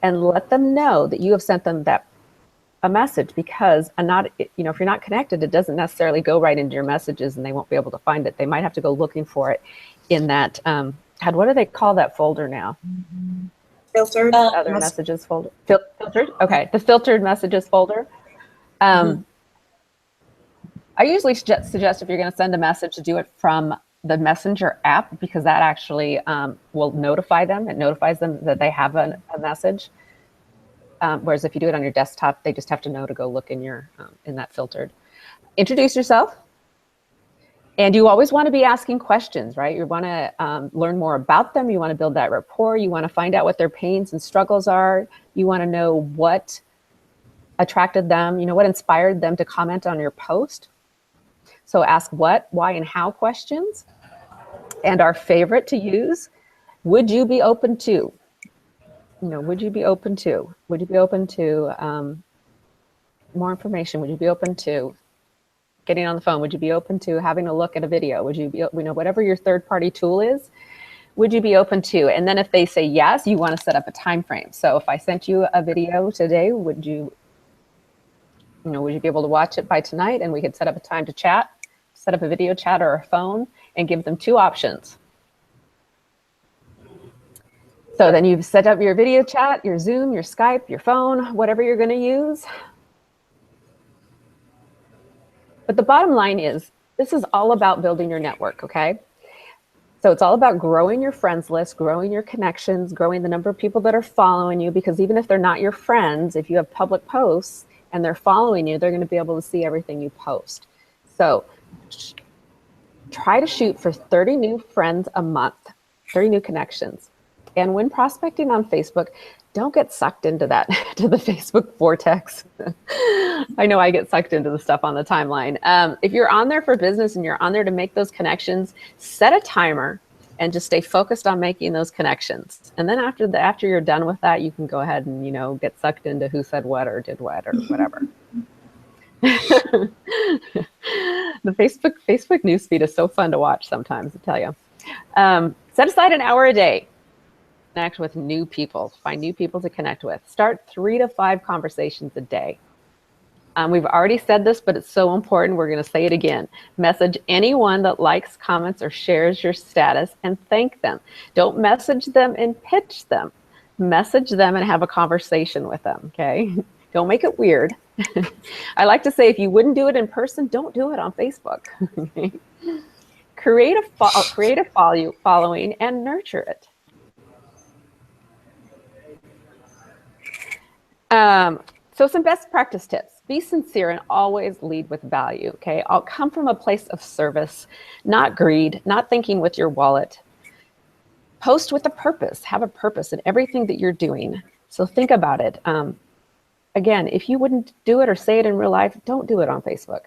and let them know that you have sent them a message, because if you're not connected, it doesn't necessarily go right into your messages and they won't be able to find it. They might have to go looking for it in that, what do they call that folder now? Filtered. Other messages folder. Filtered? Okay, the filtered messages folder. I usually suggest if you're going to send a message to do it from the Messenger app, because that actually will notify them. It notifies them that they have a message. Whereas if you do it on your desktop, they just have to know to go look in in that filtered. Introduce yourself. And you always want to be asking questions, right? You want to learn more about them. You want to build that rapport. You want to find out what their pains and struggles are. You want to know what attracted them, what inspired them to comment on your post. So ask what, why, and how questions. And our favorite to use, would you be open to? Would you be open to? Would you be open to more information? Would you be open to getting on the phone? Would you be open to having a look at a video? Would you be, whatever your third-party tool is, would you be open to? And then if they say yes, you want to set up a time frame. So if I sent you a video today, would you be able to watch it by tonight, and we could set up a time to chat, set up a video chat or a phone, and give them 2 options. So then you've set up your video chat, your Zoom, your Skype, your phone, whatever you're going to use. But the bottom line is, this is all about building your network, okay? So it's all about growing your friends list, growing your connections, growing the number of people that are following you, because even if they're not your friends, if you have public posts and they're following you, they're going to be able to see everything you post. So try to shoot for 30 new friends a month, 30 new connections. And when prospecting on Facebook, don't get sucked into that, to the Facebook vortex. I know I get sucked into the stuff on the timeline. If you're on there for business and you're on there to make those connections, set a timer and just stay focused on making those connections. And then after you're done with that, you can go ahead and, get sucked into who said what or did what or whatever. The Facebook newsfeed is so fun to watch sometimes, I tell you. Set aside an hour a day. Connect with new people. Find new people to connect with. Start 3 to 5 conversations a day. We've already said this, but it's so important. We're going to say it again. Message anyone that likes, comments, or shares your status and thank them. Don't message them and pitch them. Message them and have a conversation with them, okay? Don't make it weird. I like to say, if you wouldn't do it in person, don't do it on Facebook. Create a following and nurture it. So some best practice tips. Be sincere and always lead with value, okay? I'll come from a place of service, not greed, not thinking with your wallet. Post with a purpose. Have a purpose in everything that you're doing. So think about it. Again, if you wouldn't do it or say it in real life, don't do it on Facebook.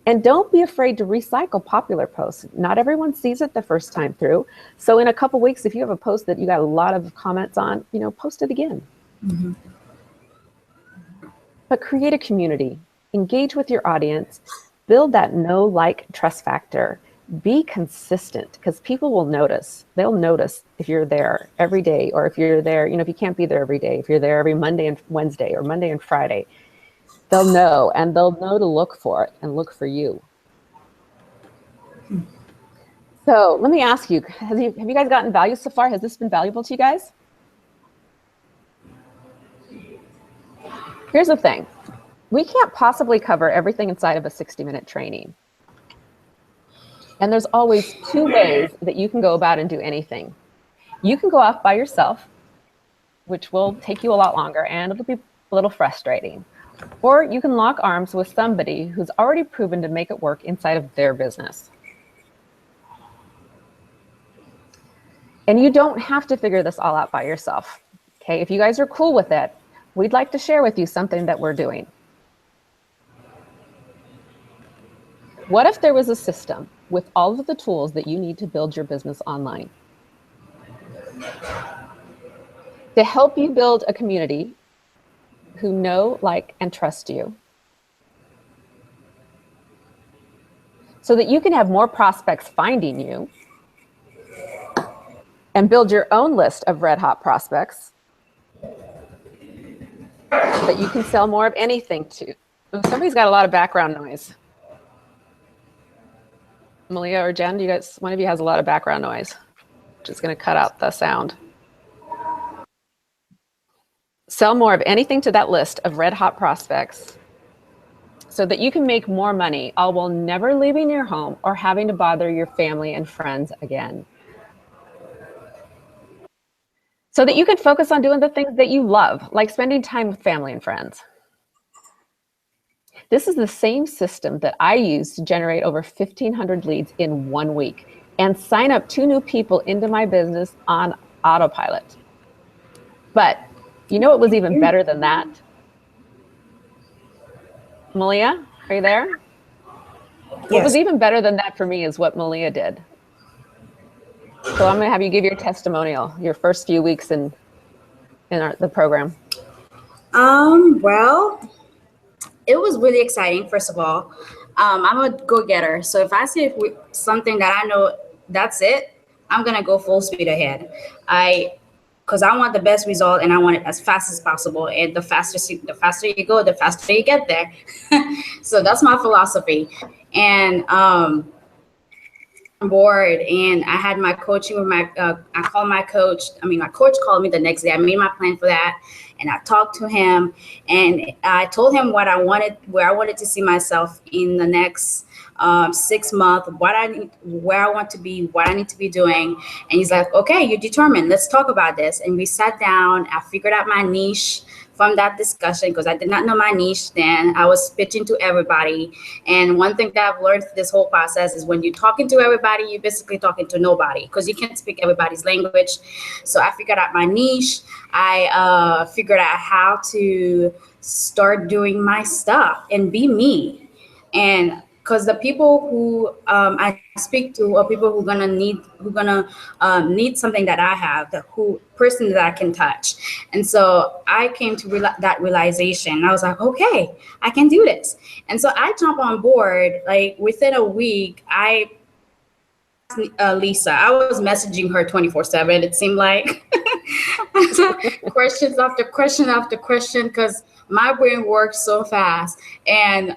And don't be afraid to recycle popular posts. Not everyone sees it the first time through. So in a couple weeks, if you have a post that you got a lot of comments on, post it again. Mm-hmm. But create a community, engage with your audience, build that know, like, trust factor. Be consistent, because people will notice. They'll notice if you're there every day, or if you're there, if you can't be there every day, if you're there every Monday and Wednesday or Monday and Friday, they'll know, and they'll know to look for it and look for you. So let me ask you, have you guys gotten value so far? Has this been valuable to you guys? Here's the thing. We can't possibly cover everything inside of a 60-minute training. And there's always 2 ways that you can go about and do anything. You can go off by yourself, which will take you a lot longer, and it'll be a little frustrating. Or you can lock arms with somebody who's already proven to make it work inside of their business. And you don't have to figure this all out by yourself. Okay, if you guys are cool with it, we'd like to share with you something that we're doing. What if there was a system with all of the tools that you need to build your business online? To help you build a community who know, like, and trust you, so that you can have more prospects finding you and build your own list of red hot prospects that you can sell more of anything to. Oh, somebody's got a lot of background noise. Malia or Jen, one of you has a lot of background noise. Just going to cut out the sound. Sell more of anything to that list of red hot prospects so that you can make more money, all while never leaving your home or having to bother your family and friends again. So that you can focus on doing the things that you love, like spending time with family and friends. This is the same system that I use to generate over 1,500 leads in 1 week and sign up 2 new people into my business on autopilot. But you know what was even better than that? Malia, are you there? Yes. What was even better than that for me is what Malia did. So I'm going to have you give your testimonial, your first few weeks in the program. Well, it was really exciting, first of all. I'm a go-getter. So if I see something that I know that's it, I'm gonna go full speed ahead. Because I want the best result and I want it as fast as possible. And the faster you go, the faster you get there. So that's my philosophy. And board, and I had my coaching with I called my coach. My coach called me the next day. I made my plan for that, and I talked to him, and I told him what I wanted, where I wanted to see myself in the next 6 months, where I want to be, what I need to be doing. And he's like, okay, you're determined. Let's talk about this. And we sat down. I figured out my niche from that discussion, because I did not know my niche then. I was pitching to everybody. And one thing that I've learned this whole process is when you're talking to everybody, you're basically talking to nobody, because you can't speak everybody's language. So I figured out my niche. I figured out how to start doing my stuff and be me. And because the people who I speak to are people who are gonna need something that I have, person that I can touch. And so I came to that realization. I was like, okay, I can do this. And so I jumped on board. Like within a week, Lisa, I was messaging her 24/7. It seemed like questions after question after question, because my brain works so fast. And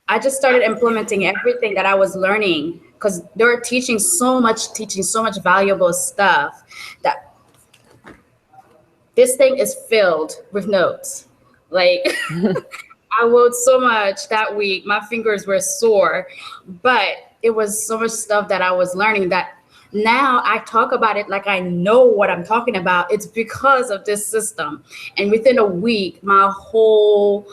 I just started implementing everything that I was learning, because they were teaching so much valuable stuff that this thing is filled with notes. Like I wrote so much that week. My fingers were sore, but it was so much stuff that I was learning that now I talk about it like I know what I'm talking about. It's because of this system. And within a week, my whole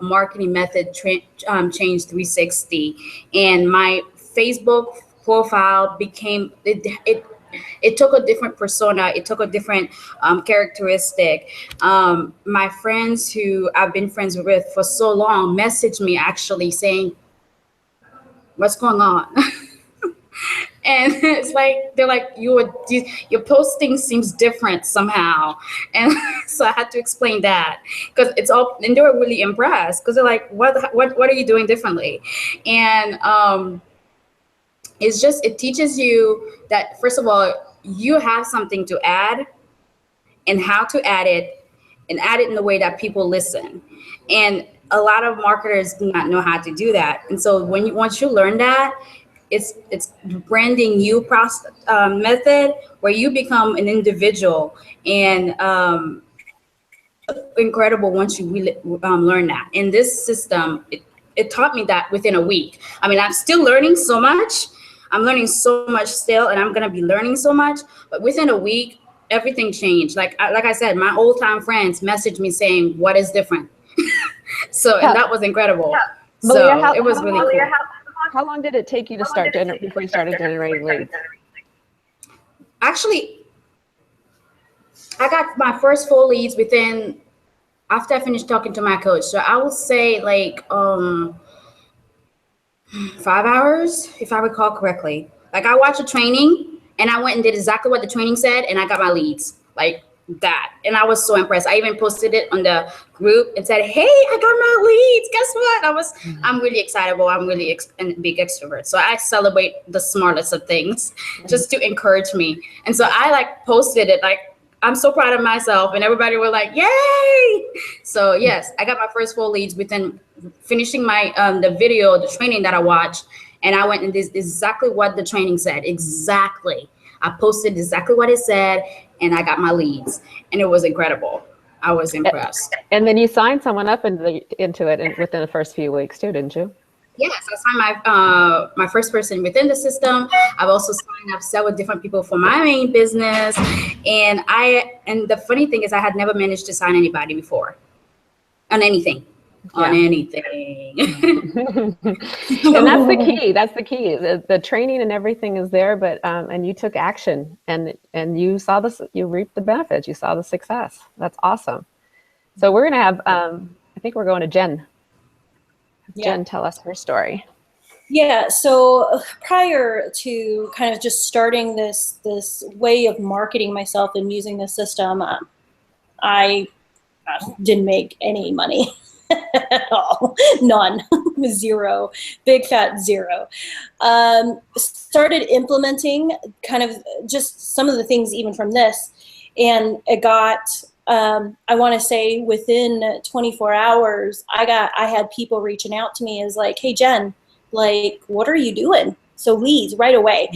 marketing method changed 360. And my Facebook profile became, it took a different persona. It took a different characteristic. My friends who I've been friends with for so long messaged me actually saying, what's going on? And it's like, they're like, your posting seems different somehow. And so I had to explain that, because it's all, and they were really impressed, because they're like, what are you doing differently? And it teaches you that, first of all, you have something to add, and how to add it, and add it in the way that people listen. And a lot of marketers do not know how to do that. And so once you learn that, it's branding you method, where you become an individual, and incredible once you really learn that. And this system, it taught me that within a week. I'm still learning so much. I'm learning so much still, and I'm gonna be learning so much. But within a week, everything changed. Like I said, my old time friends messaged me saying, "What is different?" So, and that was incredible. Yeah. So Malia, it was really cool. How long did it take you to start before you started generating leads? Actually, I got my first full leads after I finished talking to my coach. So I would say like 5 hours, if I recall correctly. Like I watched a training and I went and did exactly what the training said, and I got my leads like that. And I was so impressed. I even posted it on the group and said, hey, I got my leads. Guess what? I'm really excitable. I'm really a big extrovert. So I celebrate the smallest of things just to encourage me. And so I posted it like, I'm so proud of myself, and everybody were like, yay. So yes, I got my first full leads within finishing my the video, the training that I watched, and I went and did exactly what the training said. Exactly. I posted exactly what it said, and I got my leads, and it was incredible. I was impressed. And then you signed someone up into it within the first few weeks too, didn't you? Yes, I signed my first person within the system. I've also signed up several different people for my main business, and the funny thing is I had never managed to sign anybody before on anything. Yeah. On anything. And that's the key. That's the key. The training and everything is there, but and you took action, and you saw this. You reaped the benefits. You saw the success. That's awesome. So we're gonna have. I think we're going to Jen. Yeah. Jen, tell us her story. Yeah. So prior to kind of just starting this way of marketing myself and using the system, I didn't make any money. at all. None. Zero. Big fat zero. Started implementing kind of just some of the things even from this, and it got, I want to say within 24 hours, I had people reaching out to me as like, hey, Jen, like, what are you doing? So leads right away.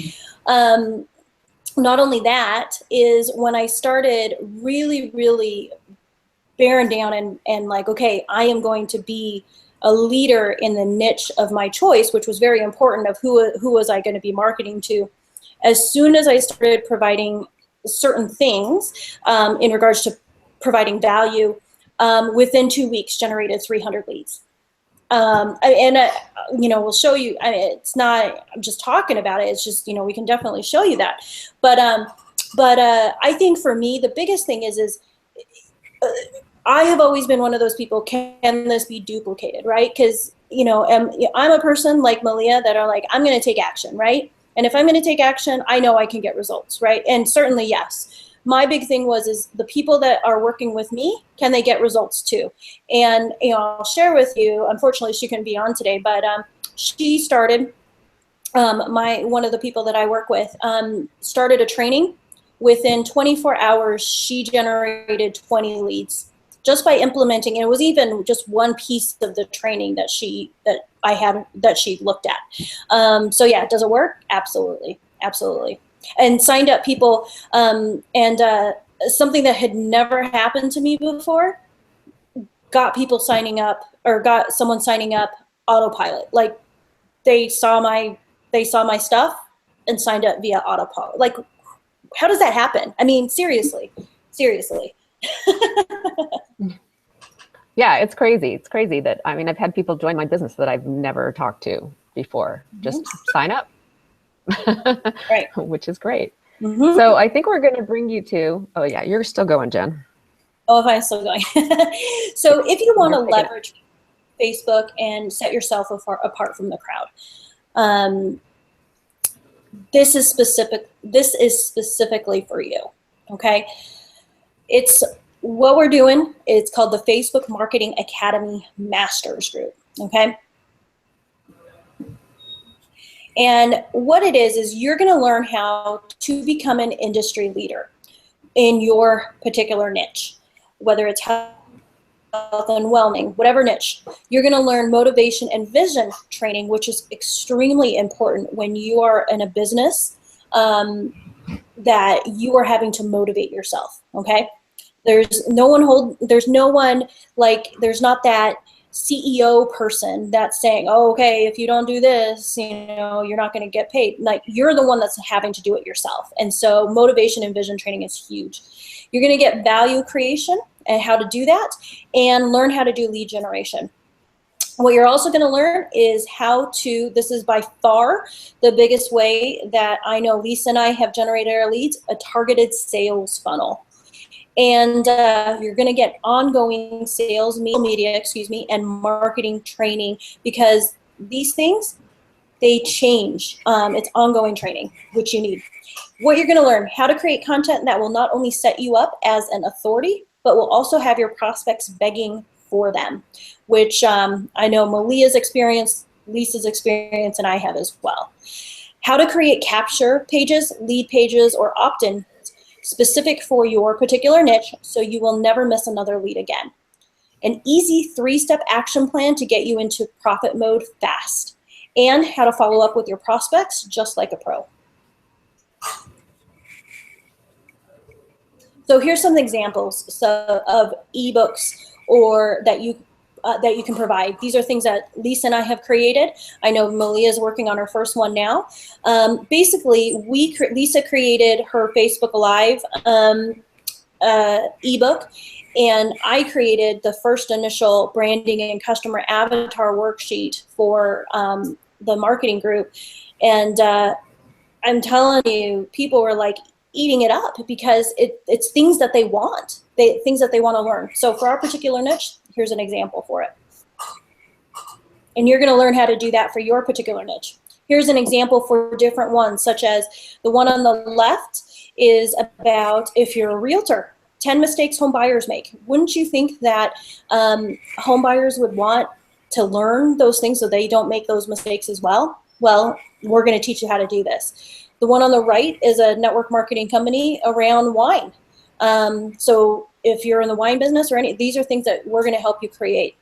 Not only that is when I started really, really bearing down and like, okay, I am going to be a leader in the niche of my choice, which was very important of who was I going to be marketing to. As soon as I started providing certain things in regards to providing value, within 2 weeks generated 300 leads. You know, we'll show you, I mean, it's not, I'm just talking about it. It's just, you know, we can definitely show you that. But I think for me, the biggest thing is I have always been one of those people, can this be duplicated, right? Because, you know, I'm a person like Malia that are like, I'm going to take action, right? And if I'm going to take action, I know I can get results, right? And certainly, yes. My big thing is the people that are working with me, can they get results too? And, you know, I'll share with you, unfortunately she couldn't be on today, but she started, one of the people that I work with, started a training. Within 24 hours, she generated 20 leads just by implementing, and it was even just one piece of the training that she looked at. So yeah, does it work? Absolutely, absolutely. And signed up people, and something that had never happened to me before, got people signing up, or got someone signing up autopilot. Like they saw my stuff and signed up via autopilot. Like, how does that happen? I mean, seriously. Yeah, it's crazy. It's crazy that, I mean, I've had people join my business that I've never talked to before. Just sign up. Right. Which is great. So I think we're going to bring you to, oh yeah, you're still going, Jen. Oh, if I'm still going. So if you want to leverage Facebook and set yourself apart from the crowd, this is specifically for you. Okay. It's what we're doing. It's called the Facebook Marketing Academy Masters Group. Okay. And what it is you're going to learn how to become an industry leader in your particular niche, whether it's health and wellness, whatever niche. You're going to learn motivation and vision training, which is extremely important when you are in a business that you are having to motivate yourself. Okay, there's not that CEO person that's saying, oh, okay, if you don't do this, you know, you're not going to get paid. Like, you're the one that's having to do it yourself. And so motivation and vision training is huge. You're going to get value creation and how to do that, and learn how to do lead generation. What you're also going to learn is how to, this is by far the biggest way that I know Lisa and I have generated our leads, a targeted sales funnel. And you're going to get ongoing sales media, and marketing training, because these things, they change. It's ongoing training, which you need. What you're going to learn, how to create content that will not only set you up as an authority, but will also have your prospects begging for them, which I know Malia's experience, Lisa's experience, and I have as well. How to create capture pages, lead pages, or opt-in specific for your particular niche, so you will never miss another lead again. An easy 3-step action plan to get you into profit mode fast, and how to follow up with your prospects just like a pro. So here's some examples of ebooks or that you can provide. These are things that Lisa and I have created. I know Malia is working on her first one now. Basically, Lisa created her Facebook Live ebook, and I created the first initial branding and customer avatar worksheet for the marketing group. And I'm telling you, people were like eating it up because it's things that they want, things that they want to learn. So for our particular niche, here's an example for it. And you're going to learn how to do that for your particular niche. Here's an example for different ones, such as the one on the left is about if you're a realtor 10 mistakes home buyers make. Wouldn't you think that home buyers would want to learn those things so they don't make those mistakes as well? Well, we're going to teach you how to do this. The one on the right is a network marketing company around wine. So if you're in the wine business or any, these are things that we're going to help you create.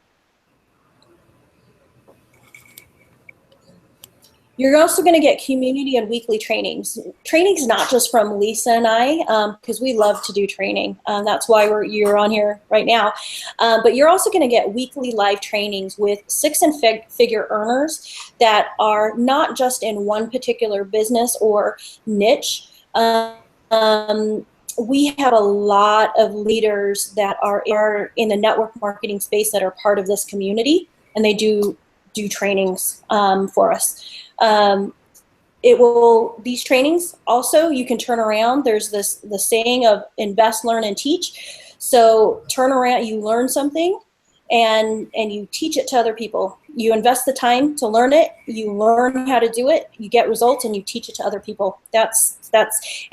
You're also going to get community and weekly trainings. Trainings not just from Lisa and I, because we love to do training. That's why you're on here right now. But you're also going to get weekly live trainings with six-figure earners that are not just in one particular business or niche. We have a lot of leaders that are in the network marketing space that are part of this community, and they do trainings for us. These trainings also, you can turn around. There's the saying of invest, learn, and teach. So turn around, you learn something and you teach it to other people. You invest the time to learn it, you learn how to do it, you get results, and you teach it to other people.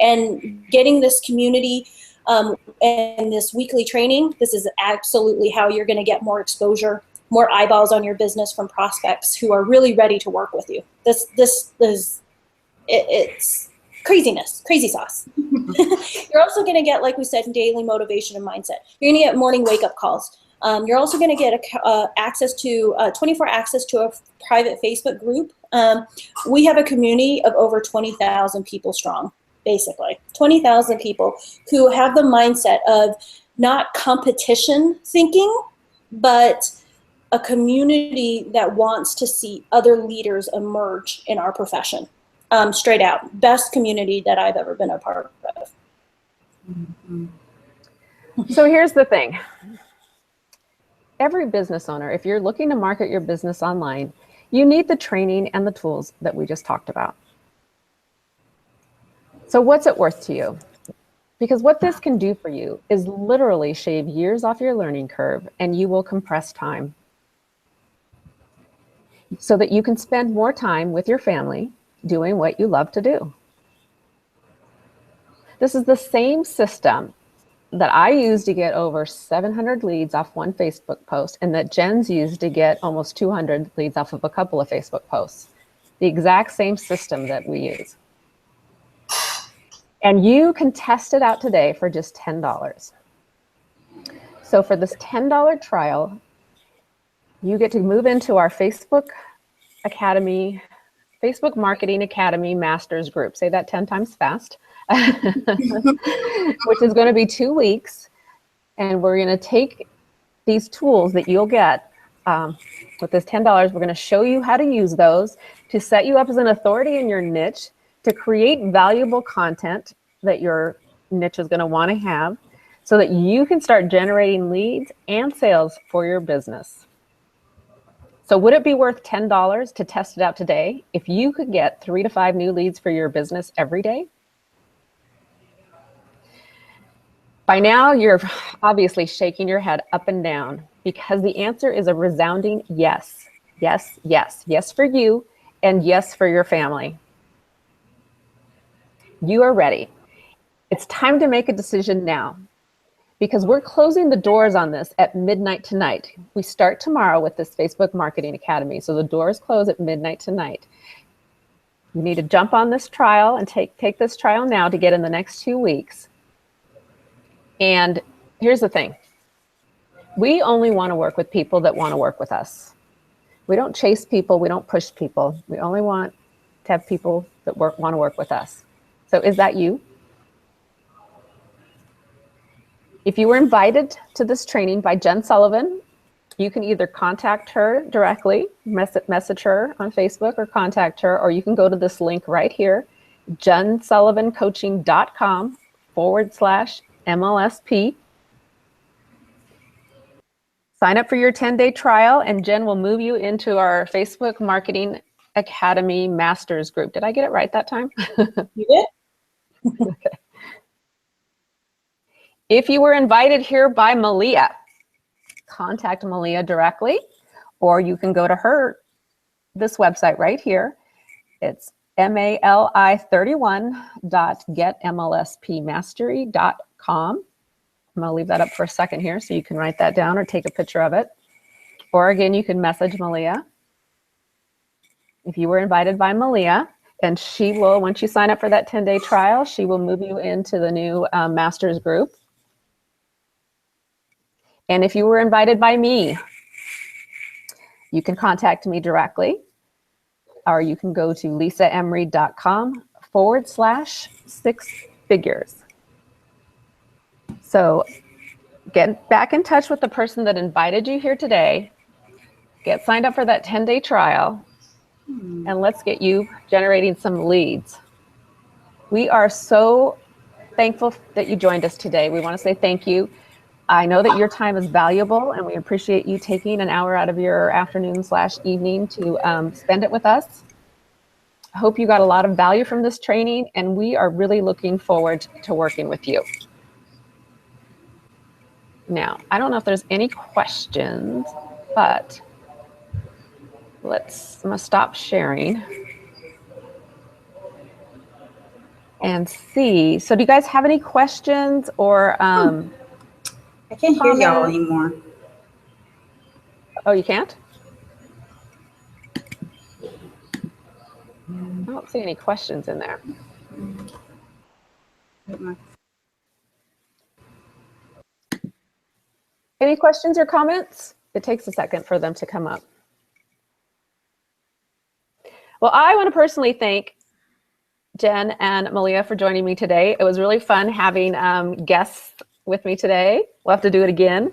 And getting this community and this weekly training, this is absolutely how you're going to get more exposure, more eyeballs on your business from prospects who are really ready to work with you. This is, it's craziness, crazy sauce. You're also going to get, like we said, daily motivation and mindset. You're going to get morning wake-up calls. You're also going to get access to 24 access to a private Facebook group. We have a community of over 20,000 people strong, basically 20,000 people who have the mindset of not competition thinking, but a community that wants to see other leaders emerge in our profession. Straight out, best community that I've ever been a part of. Mm-hmm. So here's the thing. Every business owner, if you're looking to market your business online, you need the training and the tools that we just talked about. So what's it worth to you? Because what this can do for you is literally shave years off your learning curve, and you will compress time so that you can spend more time with your family doing what you love to do. This is the same system that I used to get over 700 leads off one Facebook post, and that Jen's used to get almost 200 leads off of a couple of Facebook posts. The exact same system that we use. And you can test it out today for just $10. So for this $10 trial, you get to move into our Facebook Academy, Facebook Marketing Academy Masters group. Say that 10 times fast. Which is going to be 2 weeks. And we're going to take these tools that you'll get with this $10. We're going to show you how to use those to set you up as an authority in your niche, to create valuable content that your niche is going to want to have, so that you can start generating leads and sales for your business. So would it be worth $10 to test it out today if you could get 3 to 5 new leads for your business every day? By now, you're obviously shaking your head up and down, because the answer is a resounding yes. Yes, yes. Yes for you, and yes for your family. You are ready. It's time to make a decision now, because we're closing the doors on this at midnight tonight. We start tomorrow with this Facebook Marketing Academy, so the doors close at midnight tonight. You need to jump on this trial and take this trial now to get in the next 2 weeks. And here's the thing. We only want to work with people that want to work with us. We don't chase people. We don't push people. We only want to have people that want to work with us. So is that you? If you were invited to this training by Jen Sullivan, you can either contact her directly, message her on Facebook, or contact her, or you can go to this link right here, jensullivancoaching.com/MLSP. Sign up for your 10-day trial, and Jen will move you into our Facebook Marketing Academy Masters group. Did I get it right that time? You did? Okay. If you were invited here by Malia, contact Malia directly, or you can go to this website right here. It's MALI31.getmlspmastery.com. I'm gonna leave that up for a second here so you can write that down or take a picture of it. Or again, you can message Malia. If you were invited by Malia, and she will, once you sign up for that 10-day trial, she will move you into the new master's group. And if you were invited by me, you can contact me directly, or you can go to lisaemery.com/6figures. So get back in touch with the person that invited you here today, get signed up for that 10-day trial, and let's get you generating some leads. We are so thankful that you joined us today. We want to say thank you. I know that your time is valuable, and we appreciate you taking an hour out of your afternoon/evening to spend it with us. I hope you got a lot of value from this training, and we are really looking forward to working with you. Now, I don't know if there's any questions, but I'm gonna stop sharing and see. So do you guys have any questions or I can't hear y'all comments? anymore. Oh, you can't? I don't see any questions in there. Any questions or comments? It takes a second for them to come up. Well, I want to personally thank Jen and Malia for joining me today. It was really fun having guests with me today. We'll have to do it again.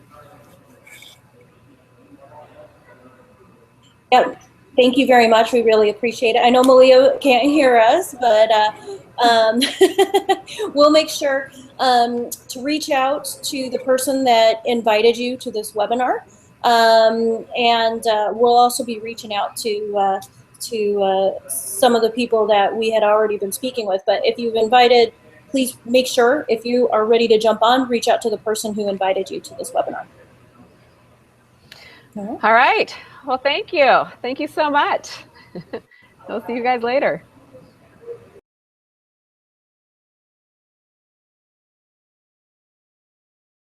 Yep. Thank you very much. We really appreciate it. I know Malia can't hear us, but we'll make sure to reach out to the person that invited you to this webinar. And we'll also be reaching out to some of the people that we had already been speaking with. But if you've invited, please make sure, if you are ready to jump on, reach out to the person who invited you to this webinar. All right. Well, thank you. Thank you so much. We'll see you guys later.